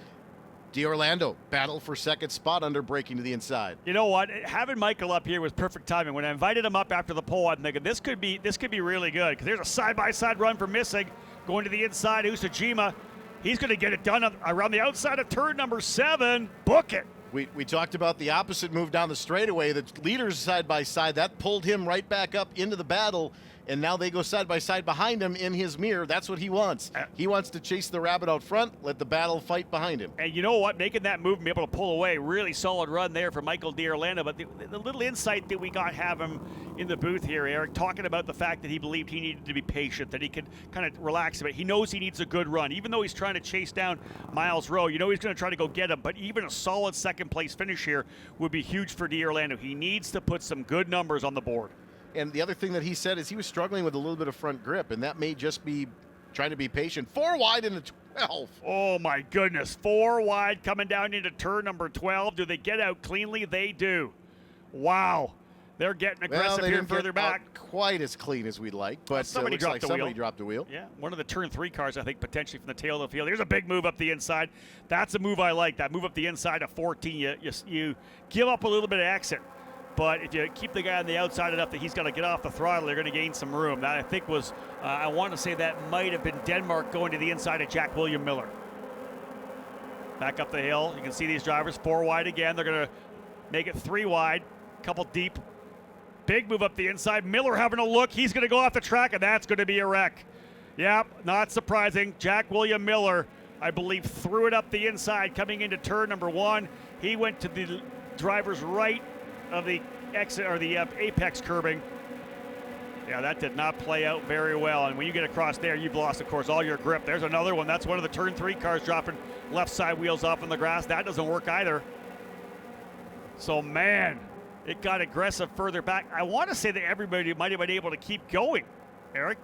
D'Orlando battle for 2nd spot under braking to the inside. You know what? Having Michael up here was perfect timing. When I invited him up after the pole, I'm thinking this could be really good because there's a side-by-side run for Missig. Going to the inside, Usajima. He's going to get it done around the outside of turn number 7. Book it. We talked about the opposite move down the straightaway. The leaders side by side. That pulled him right back up into the battle. and now they go side by side behind him in his mirror. That's what he wants. He wants to chase the rabbit out front, let the battle fight behind him. And you know what? Making that move and be able to pull away, really solid run there for Michael D'Orlando. But the little insight that we got have him in the booth here, Eric, talking about the fact that he believed he needed to be patient, that he could kind of relax a bit. He knows he needs a good run. Even though he's trying to chase down Miles Rowe, you know he's going to try to go get him. But even a solid second-place finish here would be huge for D'Orlando. He needs to put some good numbers on the board. And the other thing that he said is he was struggling with a little bit of front grip, and that may just be trying to be patient. 4 wide in the 12. Oh, my goodness. 4 wide coming down into turn number 12. Do they get out cleanly? They do. Wow. They're getting aggressive here further back. Quite as clean as we'd like, but somebody dropped the somebody wheel. dropped the wheel. Yeah, one of the turn 3 cars, I think, potentially from the tail of the field. Here's a big move up the inside. That's a move I like. That move up the inside of 14. You give up a little bit of exit. But if you keep the guy on the outside enough that he's got to get off the throttle, they're going to gain some room. That, I think, was, I want to say that might have been Denmark going to the inside of Jack William Miller. Back up the hill. You can see these drivers 4 wide again. They're going to make it 3 wide, couple deep. Big move up the inside. Miller having a look. He's going to go off the track, and that's going to be a wreck. Yep, not surprising. Jack William Miller, I believe, threw it up the inside coming into turn number 1. He went to the driver's right of the exit or the apex curbing. Yeah, that did not play out very well. And when you get across there, you've lost, of course, all your grip. There's another one. That's one of the turn 3 cars dropping left side wheels off on the grass. That doesn't work either. So, man, it got aggressive further back. I want to say that everybody might have been able to keep going. Eric,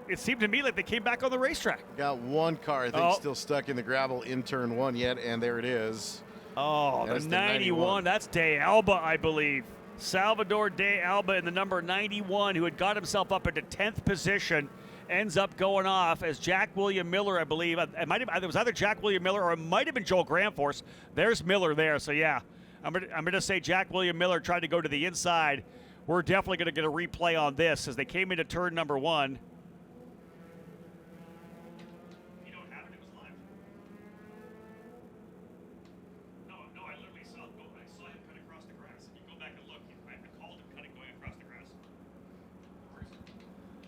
it seemed to me like they came back on the racetrack. Got one car, I think, still stuck in the gravel in turn 1 yet, and there it is. Oh, the 91. That's De Alba, I believe. Salvador De Alba in the number 91, who had got himself up into 10th position, ends up going off as Jack William Miller, I believe. It was either Jack William Miller or it might have been Joel Granforce. There's Miller there. So, yeah, I'm gonna say Jack William Miller tried to go to the inside. We're definitely going to get a replay on this as they came into turn number 1.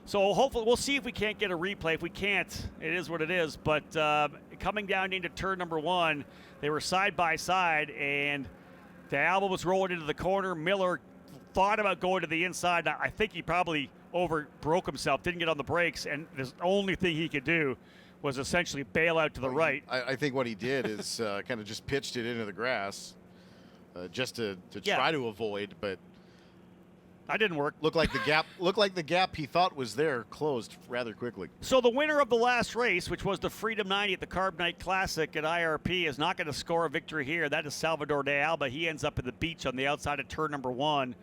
So hopefully we'll see if we can't get a replay. If we can't, it is what it is. But coming down into turn number 1, they were side by side, and De Alba was rolling into the corner. Miller thought about going to the inside. I think he probably broke himself, didn't get on the brakes, and the only thing he could do was essentially bail out to the right. I think what he did is kind of just pitched it into the grass just to try to avoid, but that didn't work. Looked like the gap he thought was there closed rather quickly. So the winner of the last race, which was the Freedom 90 at the Carb Night Classic at IRP, is not going to score a victory here. That is Salvador De Alba. He ends up at the beach on the outside of turn number 1.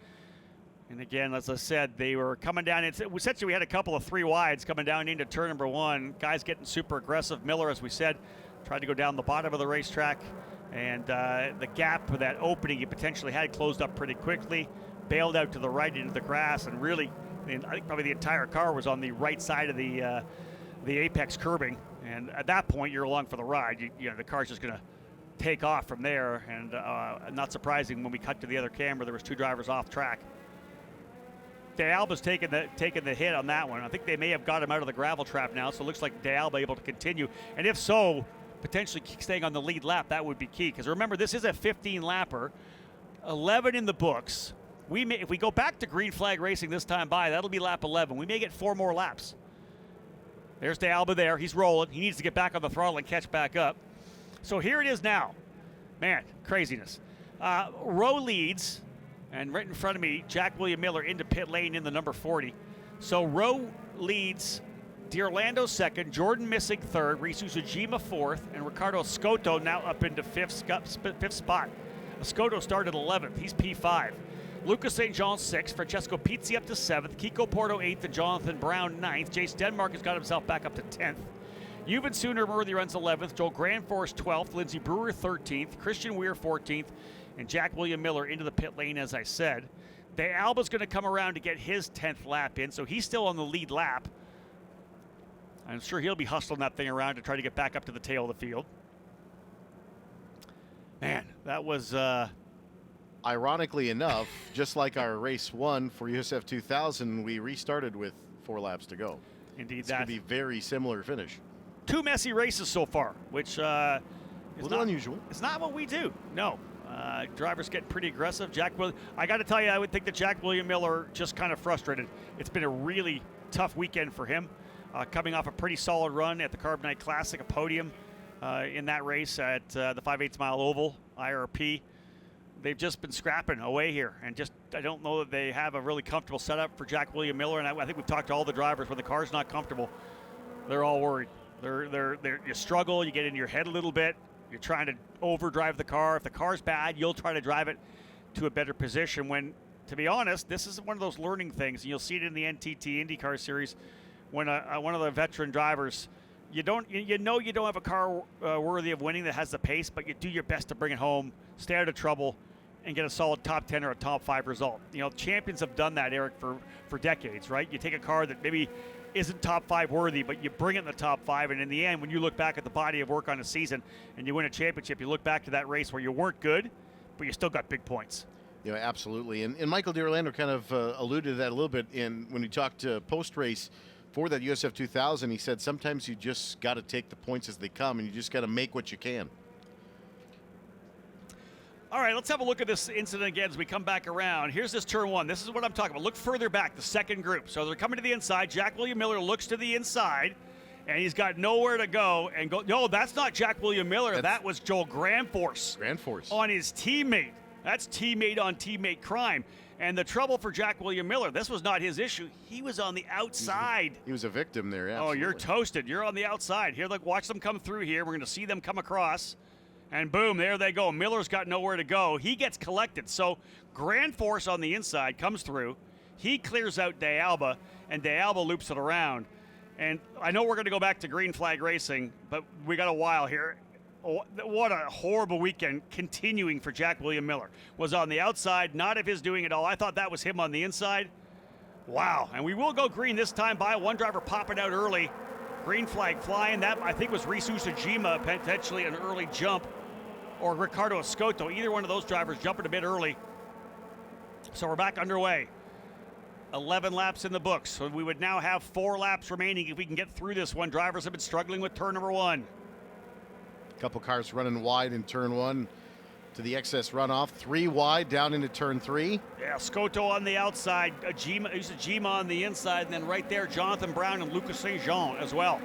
And again, as I said, they were coming down. Essentially, we had a couple of 3 wides coming down into turn number 1. Guys getting super aggressive. Miller, as we said, tried to go down the bottom of the racetrack. And the gap for that opening he potentially had closed up pretty quickly. Bailed out to the right into the grass, and really, I think probably the entire car was on the right side of the apex curbing. And at that point, you're along for the ride. You know, the car's just going to take off from there. And not surprising, when we cut to the other camera, there was 2 drivers off track. De Alba's taking the hit on that one. I think they may have got him out of the gravel trap now, so it looks like De Alba able to continue. And if so, potentially staying on the lead lap, that would be key. Because remember, this is a 15-lapper, 11 in the books. If we go back to green flag racing this time by, that'll be lap 11. We may get 4 more laps. There's De Alba there. He's rolling. He needs to get back on the throttle and catch back up. So here it is now. Man, craziness. Rowe leads, and right in front of me, Jack William Miller into pit lane in the number 40. So Rowe leads, D'Orlando second, Jordan Missing third, Risu Sujima fourth, and Ricardo Escoto now up into fifth spot. Escoto started 11th. He's P5. Lucas St. John 6th, Francesco Pizzi up to 7th, Kiko Porto 8th, and Jonathan Brown 9th. Jace Denmark has got himself back up to 10th. Euban Sooner-Worthy runs 11th, Joel Granforce 12th, Lindsey Brewer 13th, Christian Weir 14th, and Jack William Miller into the pit lane, as I said. De Alba's going to come around to get his 10th lap in, so he's still on the lead lap. I'm sure he'll be hustling that thing around to try to get back up to the tail of the field. Man, that was ironically enough, just like our race 1 for USF 2000, we restarted with 4 laps to go. Indeed, It's going to be very similar finish. 2 messy races so far, which is A little unusual. It's not what we do. No. Drivers get pretty aggressive. I got to tell you, I would think that Jack William Miller just kind of frustrated. It's been a really tough weekend for him, coming off a pretty solid run at the Carbonite Classic, a podium in that race at the 5/8 mile oval, IRP. They've just been scrapping away here, and I don't know that they have a really comfortable setup for Jack William Miller. And I think we've talked to all the drivers. When the car's not comfortable, they're all worried. You struggle. You get in your head a little bit. You're trying to overdrive the car. If the car's bad, you'll try to drive it to a better position. When, to be honest, this is one of those learning things. And you'll see it in the NTT IndyCar Series when one of the veteran drivers, you don't have a car worthy of winning that has the pace, but you do your best to bring it home, stay out of trouble, and get a solid top 10 or a top 5 result. Champions have done that, Eric, for decades, right? You take a car that maybe isn't top 5 worthy, but you bring it in the top 5, and in the end, when you look back at the body of work on a season and you win a championship, you look back to that race where you weren't good, but you still got big points. Yeah, absolutely. And Michael D'Orlando kind of alluded to that a little bit when he talked post-race for that USF 2000. He said sometimes you just got to take the points as they come, and you just got to make what you can. All right, let's have a look at this incident again as we come back around. Here's this turn 1. This is what I'm talking about. Look further back, the second group. So they're coming to the inside. Jack William Miller looks to the inside, and he's got nowhere to go. No, that's not Jack William Miller. That was Joel Grandforce. On his teammate. That's teammate on teammate crime. And the trouble for Jack William Miller, this was not his issue. He was on the outside. He was a victim there, absolutely. Oh, you're toasted. You're on the outside. Here, look, watch them come through here. We're going to see them come across. And boom, there they go. Miller's got nowhere to go. He gets collected. So Grandforce on the inside comes through. He clears out De Alba, and De Alba loops it around. And I know we're going to go back to green flag racing, but we got a while here. Oh, what a horrible weekend continuing for Jack William Miller. Was on the outside, not of his doing at all. I thought that was him on the inside. Wow. And we will go green this time by one driver popping out early. Green flag flying. That, I think, was Reese Usajima, potentially an early jump. Or Ricardo Escoto, either one of those drivers jumping a bit early. So we're back underway. 11 laps in the books. So we would now have 4 laps remaining if we can get through this one. Drivers have been struggling with turn number 1. A couple cars running wide in turn 1 to the excess runoff. 3 wide down into turn 3. Yeah, Escoto on the outside, Usajima on the inside, and then right there, Jonathan Brown and Lucas St. Jean as well.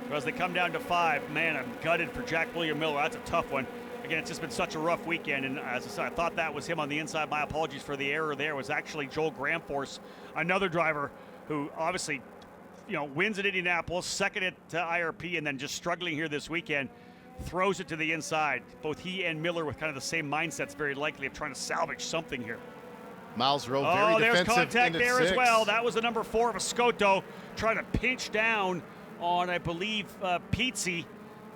So as they come down to 5, man, I'm gutted for Jack William Miller. That's a tough one. Again, it's just been such a rough weekend, and as I said, I thought that was him on the inside. My apologies for the error there. It was actually Joel Grandforce, another driver who obviously, wins at Indianapolis, second at IRP, and then just struggling here this weekend. Throws it to the inside. Both he and Miller with kind of the same mindsets, very likely of trying to salvage something here. Miles Rowe, very defensive. There's contact there 6. as well. That was the number 4 of Escoto trying to pinch down on, I believe, Pizzi,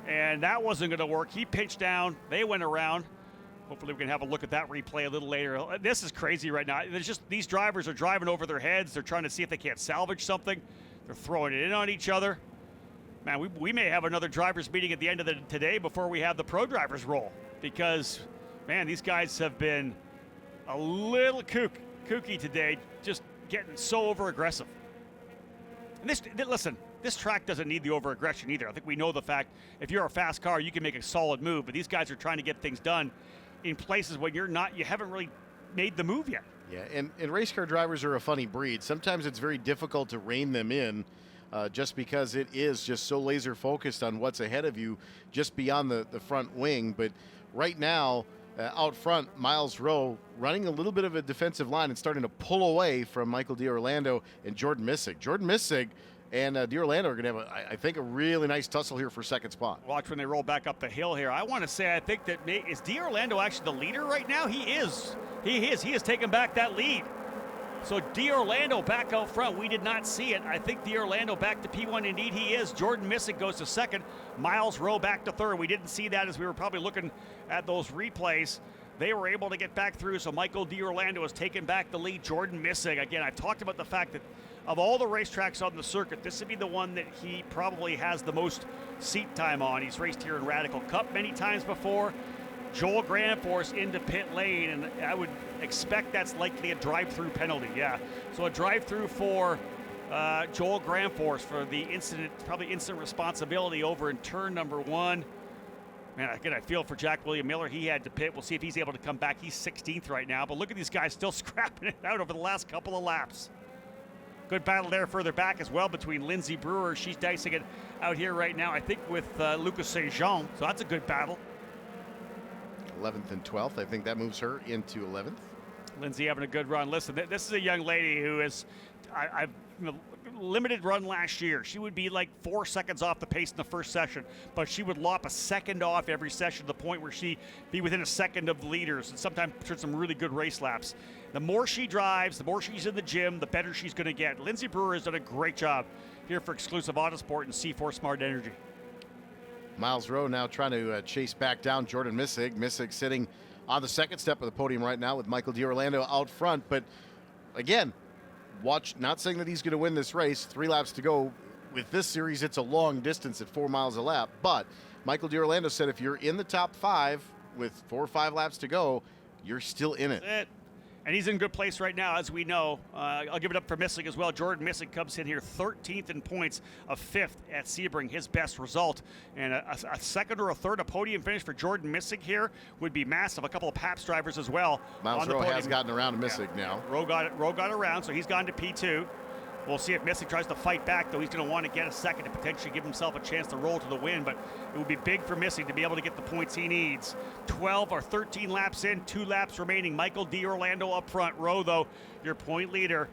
and that wasn't going to work. He pitched down. They went around. Hopefully we can have a look at that replay a little later. This is crazy right now. There's just these drivers are driving over their heads. They're trying to see if they can't salvage something. They're throwing it in on each other. Man, we may have another drivers meeting at the end of today before we have the pro drivers roll, because, man, these guys have been a little kooky today, just getting so over-aggressive. And listen, this track doesn't need the over-aggression either. I think we know the fact if you're a fast car, you can make a solid move, but these guys are trying to get things done in places when you haven't really made the move yet. Yeah, and race car drivers are a funny breed. Sometimes it's very difficult to rein them in just because it is just so laser focused on what's ahead of you just beyond the front wing. But right now, out front, Miles Rowe running a little bit of a defensive line and starting to pull away from Michael D'Orlando and Jordan Missig. Jordan Missig and D'Orlando are going to have, I think, a really nice tussle here for second spot. Watch when they roll back up the hill here. I want to say, I think that is D'Orlando actually the leader right now? He is. He has taken back that lead. So D'Orlando back out front. We did not see it. I think D'Orlando back to P1. Indeed, he is. Jordan Missig goes to second. Miles Rowe back to third. We didn't see that as we were probably looking at those replays. They were able to get back through, so Michael D'Orlando has taken back the lead. Jordan Missig, again, I've talked about the fact that of all the racetracks on the circuit, this would be the one that he probably has the most seat time on. He's raced here in Radical Cup many times before. Joel Grandforce into pit lane, and I would expect that's likely a drive-through penalty. Yeah, so a drive-through for Joel Grandforce for the incident, probably instant responsibility over in turn number 1. Man, again, I feel for Jack William Miller. He had to pit. We'll see if he's able to come back. He's 16th right now, but look at these guys still scrapping it out over the last couple of laps. Good battle there further back as well between Lindsay Brewer. She's dicing it out here right now, I think, with Lucas St. Jean. So that's a good battle. 11th and 12th. I think that moves her into 11th. Lindsay having a good run. Listen, this is a young lady who is, I've limited run last year. She would be like 4 seconds off the pace in the first session, but she would lop a second off every session to the point where she'd be within a second of the leaders, and sometimes turn some really good race laps. The more she drives, the more she's in the gym, the better she's going to get. Lindsay Brewer has done a great job here for Exclusive Autosport and C4 Smart Energy. Miles Rowe now trying to chase back down Jordan Missig. Missig sitting on the second step of the podium right now with Michael D'Orlando out front. But again, watch, not saying that he's going to win this race. 3 laps to go. With this series, it's a long distance at 4 miles a lap. But Michael D'Orlando said if you're in the top 5 with 4 or 5 laps to go, you're still in it. That's it. And he's in good place right now, as we know. I'll give it up for Missig as well. Jordan Missig comes in here 13th in points, a 5th at Sebring, his best result. And a second or a third, a podium finish for Jordan Missig here would be massive. A couple of Pabst drivers as well. Miles Rowe has gotten around to Missig now. Rowe got around, so he's gone to P2. We'll see if Missig tries to fight back, though. He's going to want to get a second to potentially give himself a chance to roll to the win, but it would be big for Missig to be able to get the points he needs. 12 or 13 laps in, 2 laps remaining. Michael D'Orlando up front. Rowe, though, your point leader.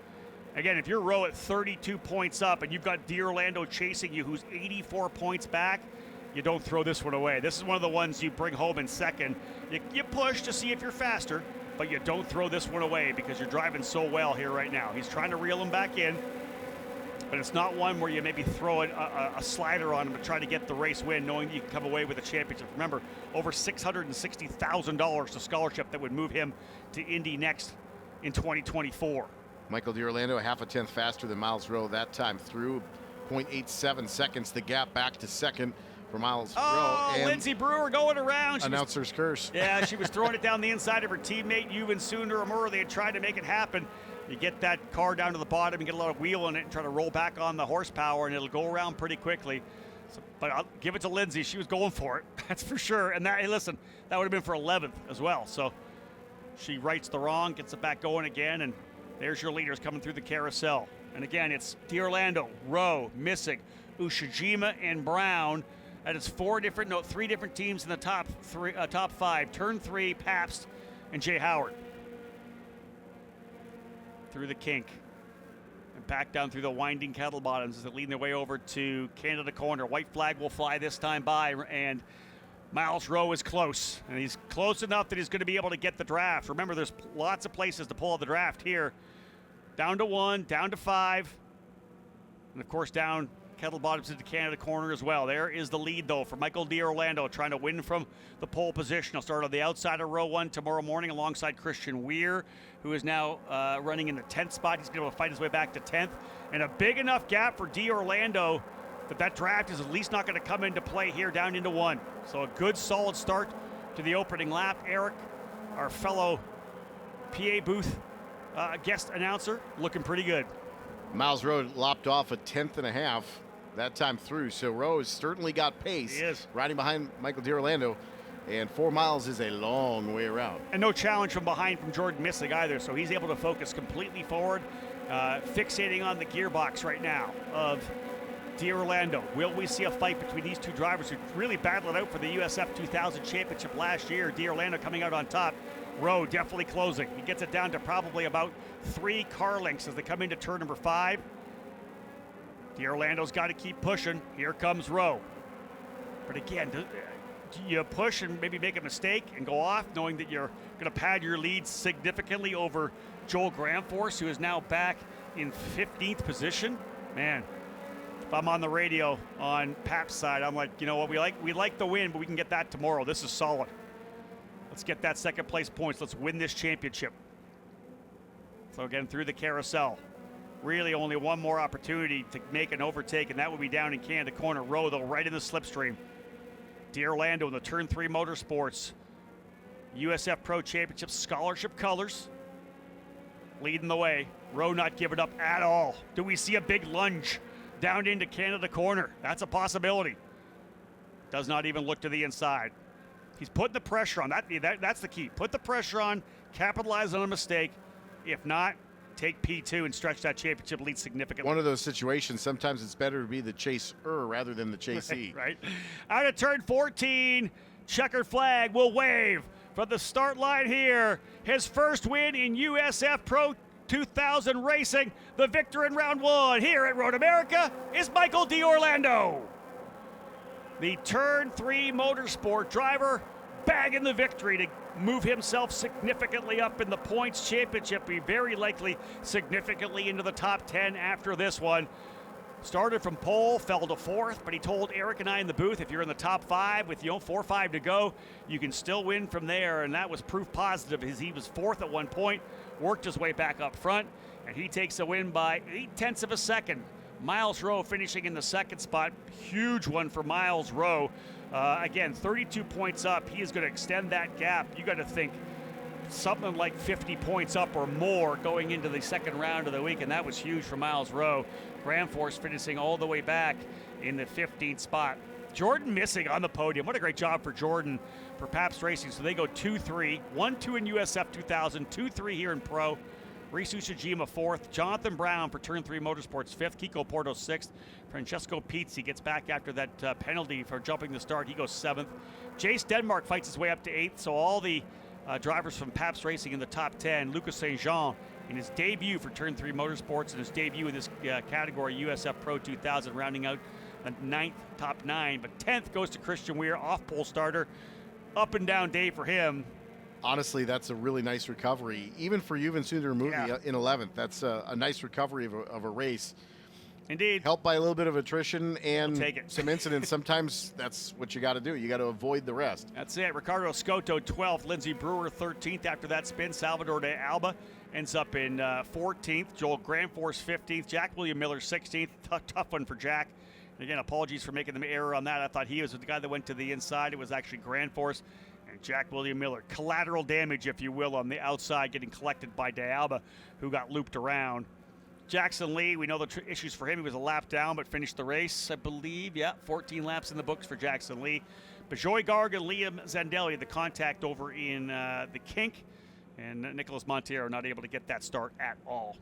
Again, if you're Rowe at 32 points up and you've got D'Orlando chasing you, who's 84 points back, you don't throw this one away. This is one of the ones you bring home in second. You push to see if you're faster, but you don't throw this one away because you're driving so well here right now. He's trying to reel him back in, but it's not one where you maybe throw a slider on him to try to get the race win, knowing that you can come away with a championship. Remember, over $660,000 to scholarship that would move him to Indy next in 2024. Michael D'Orlando, a half a tenth faster than Miles Rowe that time through. 0.87 seconds, the gap back to second for Miles Rowe. And Lindsay Brewer going around. Announcer's curse. Yeah, she was throwing it down the inside of her teammate, Yuvan Sundaramura. They had tried to make it happen. You get that car down to the bottom and get a lot of wheel in it and try to roll back on the horsepower, and it'll go around pretty quickly. So, but I'll give it to Lindsay. She was going for it, that's for sure. And that, hey, listen, that would have been for 11th as well. So she rights the wrong, gets it back going again, and there's your leaders coming through the carousel. And again, it's D'Orlando, Rowe, Missig, Ushijima, and Brown. That is 3 different teams in the top 5. Turn 3, Pabst, and Jay Howard. Through the kink and back down through the winding kettle bottoms as they lead their way over to Canada corner. White flag will fly this time by, and Miles Rowe is close, and he's close enough that he's going to be able to get the draft. Remember, there's lots of places to pull out the draft here. Down to 1, down to 5, and of course down kettle bottoms into Canada corner as well. There is the lead, though, for Michael D'Orlando, trying to win from the pole position. He'll start on the outside of row 1 tomorrow morning alongside Christian Weir, who is now running in the 10th spot. He's going to be able to fight his way back to 10th. And a big enough gap for D'Orlando that draft is at least not going to come into play here down into 1. So a good, solid start to the opening lap. Eric, our fellow PA booth guest announcer, looking pretty good. Miles Rowe lopped off a tenth and a half that time through, so Rowe has certainly got pace. He is. Riding behind Michael D'Orlando, and 4 miles is a long way around. And no challenge from behind from Jordan Missig either, so he's able to focus completely forward, fixating on the gearbox right now of D'Orlando. Will we see a fight between these 2 drivers who really battled it out for the USF 2000 championship last year? D'Orlando coming out on top. Rowe definitely closing. He gets it down to probably about 3 car lengths as they come into turn number 5. D'Orlando's got to keep pushing. Here comes Rowe. But again, do you push and maybe make a mistake and go off, knowing that you're going to pad your lead significantly over Joel Grandforce, who is now back in 15th position? Man, if I'm on the radio on Pap's side, I'm like, you know what, we like the win, but we can get that tomorrow. This is solid. Let's get that second place points. Let's win this championship. So again, through the carousel. Really only one more opportunity to make an overtake, and that would be down in Canada corner. Rowe, though, right in the slipstream. D'Orlando in the turn 3 Motorsports. USF Pro Championships scholarship colors. Leading the way. Rowe not giving up at all. Do we see a big lunge down into Canada corner? That's a possibility. Does not even look to the inside. He's putting the pressure on. That's the key. Put the pressure on, capitalize on a mistake. If not, take P2 and stretch that championship lead significantly. One of those situations, sometimes it's better to be the chaser rather than the chasee. Right. Out of turn 14, checkered flag will wave from the start line here. His first win in USF Pro 2000 racing. The victor in round 1 here at Road America is Michael D'Orlando. The turn 3 motorsport driver bagging the victory to move himself significantly up in the points championship. Be very likely significantly into the top 10 after this one. Started from pole, fell to 4th, but he told Eric and I in the booth, if you're in the top 5 with 4 or 5 to go, you can still win from there, and that was proof positive as he was 4th at one point, worked his way back up front, and he takes a win by 0.8 of a second. Miles Rowe finishing in the 2nd spot. Huge one for Miles Rowe. Again, 32 points up. He is going to extend that gap. You got to think something like 50 points up or more going into the 2nd round of the week, and that was huge for Miles Rowe. Grand Force finishing all the way back in the 15th spot. Jordan missing on the podium. What a great job for Jordan for Pabst Racing. So they go 2-3, 1-2 in USF 2000, 2-3 here in Pro. Reese Ushijima 4th, Jonathan Brown for Turn 3 Motorsports 5th, Kiko Porto 6th, Francesco Pizzi gets back after that penalty for jumping the start, he goes 7th. Jace Denmark fights his way up to 8th, so all the drivers from Pabst Racing in the top 10. Lucas St. Jean in his debut for Turn 3 Motorsports and his debut in this category, USF Pro 2000, rounding out the 9th, top 9, but 10th goes to Christian Weir, off-pole starter. Up and down day for him. Honestly, that's a really nice recovery. Even for Yuvan Sundaramurthy in 11th, that's a nice recovery of a race. Indeed. Helped by a little bit of attrition and take it. some incidents. Sometimes that's what you got to do. You got to avoid the rest. That's it. Ricardo Scotto 12th, Lindsey Brewer 13th after that spin. Salvador de Alba ends up in 14th. Joel Grandforce 15th. Jack William Miller 16th. Tough one for Jack. And again, apologies for making the error on that. I thought he was the guy that went to the inside. It was actually Grandforce. Jack William Miller, collateral damage, if you will, on the outside, getting collected by De Alba, who got looped around. Jackson Lee, we know the issues for him. He was a lap down, but finished the race, I believe. 14 laps in the books for Jackson Lee. Bajoy Garg and Liam Zandelli, the contact over in the kink, and Nicholas Montero not able to get that start at all.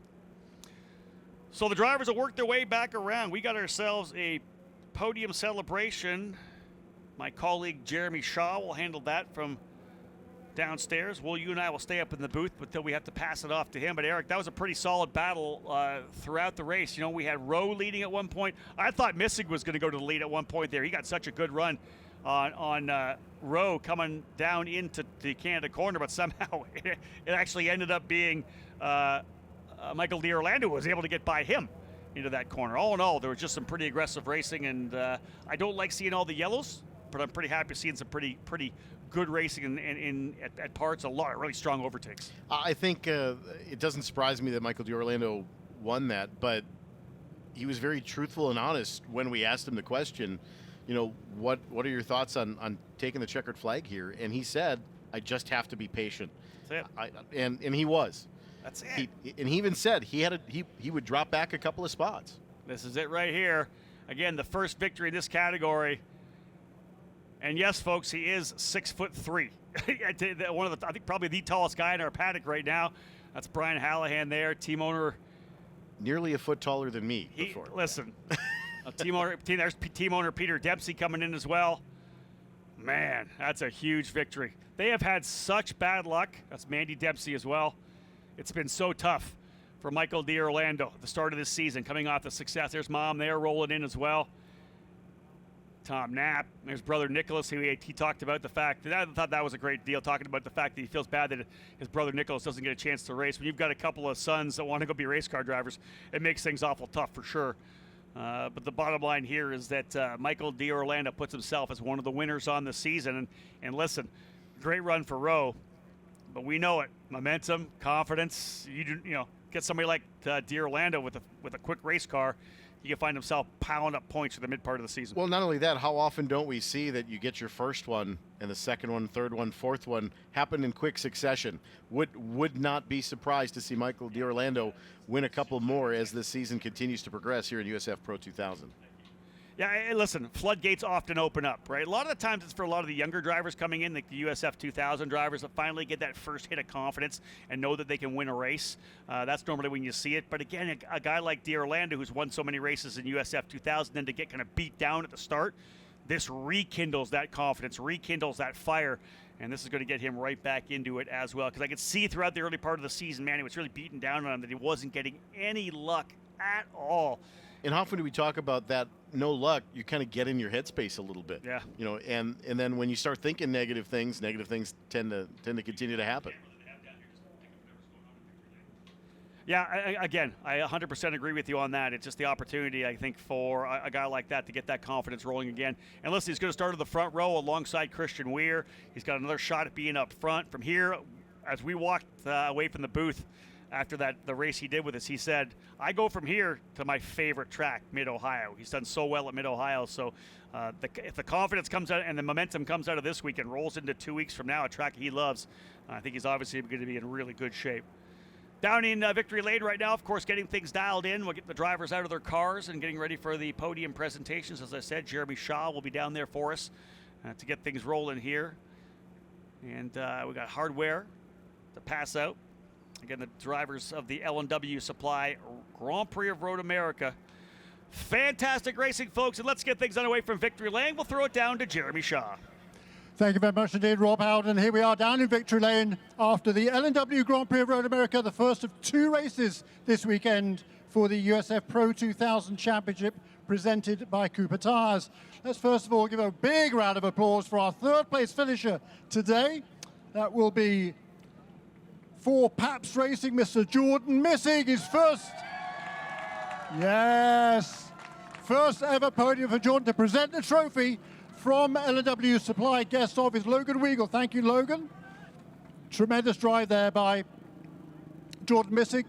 So the drivers will work their way back around. We got ourselves a podium celebration. My colleague Jeremy Shaw will handle that from downstairs. Well, you and I will stay up in the booth until we have to pass it off to him. But Eric, that was a pretty solid battle throughout the race. You know, we had Rowe leading at one point. I thought Missig was going to go to the lead at one point there. He got such a good run on Rowe coming down into the Canada corner, but somehow it actually ended up being Michael D'Orlando was able to get by him into that corner. All in all, there was just some pretty aggressive racing, and I don't like seeing all the yellows, but I'm pretty happy seeing some pretty good racing at parts. A lot of really strong overtakes. I think it doesn't surprise me that Michael D'Orlando won that, but he was very truthful and honest when we asked him the question, you know, what are your thoughts on taking the checkered flag here? And he said, I just have to be patient. That's it. And he was. That's it. And he even said he would drop back a couple of spots. This is it right here. Again, the first victory in this category. And yes, folks, he is 6'3". One of the, I think, probably the tallest guy in our paddock right now. That's Brian Hallahan there, team owner. Nearly a foot taller than me. Before. Listen, there's team owner Peter Dempsey coming in as well. Man, that's a huge victory. They have had such bad luck. That's Mandy Dempsey as well. It's been so tough for Michael D'Orlando at the start of this season, coming off the success. There's Mom there rolling in as well. Tom Knapp, there's brother Nicholas, who he talked about the fact that I thought that was a great deal, talking about the fact that he feels bad that his brother Nicholas doesn't get a chance to race. When you've got a couple of sons that want to go be race car drivers, it makes things awful tough for sure. But the bottom line here is that Michael D'Orlando puts himself as one of the winners on the season. And listen, great run for Rowe, but we know it. Momentum, confidence. You know, get somebody like D'Orlando with a quick race car. he can find himself piling up points for the mid part of the season. Well, not only that, how often don't we see that you get your first one and the second one, third one, fourth one happen in quick succession? Would not be surprised to see Michael D'Orlando win a couple more as this season continues to progress here in USF Pro 2000. Yeah, hey, listen, floodgates often open up, right? A lot of the times it's for a lot of the younger drivers coming in, like the USF 2000 drivers that finally get that first hit of confidence and know that they can win a race. That's normally when you see it. But again, a guy like D'Orlando, who's won so many races in USF 2000, then to get kind of beat down at the start, this rekindles that confidence, rekindles that fire. And this is going to get him right back into it as well. Because I could see throughout the early part of the season, man, he was really beaten down on him, that he wasn't getting any luck at all. And how often do we talk about that no luck? You kind of get in your headspace a little bit. Yeah. You know, and then when you start thinking negative things tend to continue to happen. Yeah, again, I 100% agree with you on that. It's just the opportunity, I think, for a guy like that to get that confidence rolling again. And listen, he's going to start in the front row alongside Christian Weir. He's got another shot at being up front. From here, as we walked away from the booth after the race he did with us, he said, I go from here to my favorite track, Mid-Ohio. He's done so well at Mid-Ohio. So if the confidence comes out and the momentum comes out of this week and rolls into 2 weeks from now, a track he loves, I think he's obviously going to be in really good shape. Down in Victory Lane right now, of course, getting things dialed in. We'll get the drivers out of their cars and getting ready for the podium presentations. As I said, Jeremy Shaw will be down there for us to get things rolling here. And we got hardware to pass out. Again, the drivers of the L&W Supply Grand Prix of Road America. Fantastic racing, folks, and let's get things underway from Victory Lane. We'll throw it down to Jeremy Shaw. Thank you very much indeed, Rob Howden. Here we are down in Victory Lane after the L&W Grand Prix of Road America, the first of 2 races this weekend for the USF Pro 2000 Championship presented by Cooper Tires. Let's first of all give a big round of applause for our third place finisher today. That will be for Pabst Racing, Mr. Jordan Missig, his first ever podium for Jordan to present the trophy from L&W Supply. Guest of is Logan Weagle. Thank you, Logan. Tremendous drive there by Jordan Missig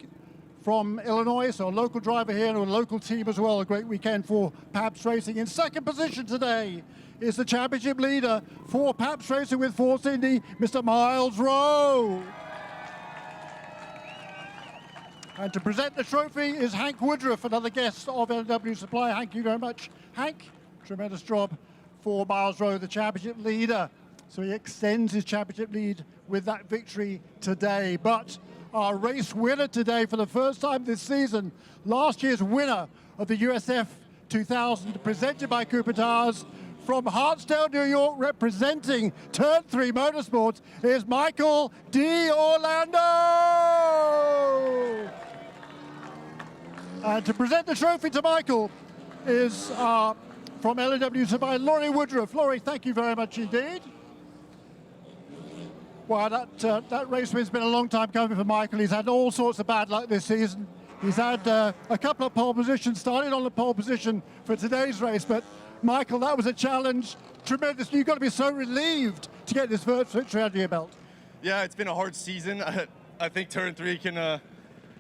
from Illinois, so a local driver here and a local team as well. A great weekend for Pabst Racing. In second position today is the championship leader for Pabst Racing with Force Indy, Mr. Miles Rowe. And to present the trophy is Hank Woodruff, another guest of L&W Supply. Thank you very much, Hank. Tremendous job for Miles Rowe, the championship leader. So he extends his championship lead with that victory today. But our race winner today for the first time this season, last year's winner of the USF 2000 presented by Cooper Tires from Hartsdale, New York, representing Turn 3 Motorsports, is Michael D'Orlando. And to present the trophy to Michael is from L&W Supply, Laurie Woodruff. Laurie, thank you very much indeed. Wow, that race win's been a long time coming for Michael. He's had all sorts of bad luck this season. He's had a couple of pole positions, started on the pole position for today's race, but Michael, that was a challenge. Tremendous. You've got to be so relieved to get this first victory under your belt. Yeah, it's been a hard season. I think Turn 3 can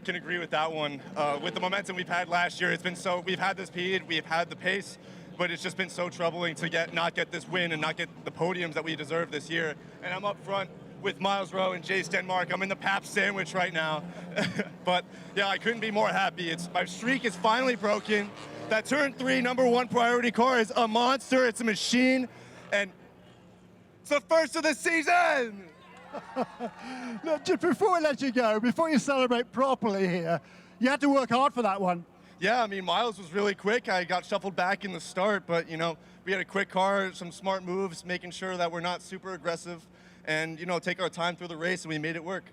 agree with that one. With the momentum we've had last year, we've had the speed, we've had the pace, but it's just been so troubling to not get this win and not get the podiums that we deserve this year. And I'm up front with Miles Rowe and Jace Denmark. I'm in the Pabst sandwich right now. But yeah, I couldn't be more happy. My streak is finally broken. That Turn 3 #1 priority car is a monster. It's a machine, and it's the first of the season. Look, just before we let you go, before you celebrate properly here, you had to work hard for that one. Yeah, I mean, Miles was really quick. I got shuffled back in the start, but, we had a quick car, some smart moves, making sure that we're not super aggressive and, take our time through the race, and we made it work.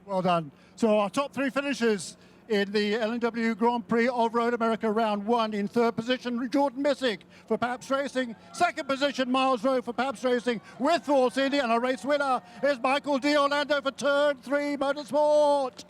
Well done. So our top 3 finishers in the L&W Grand Prix of Road America Round 1. In third position, Jordan Missig for Pabst Racing. Second position, Miles Rowe for Pabst Racing with Force Indy. And our race winner is Michael D'Orlando for Turn 3 Motorsport.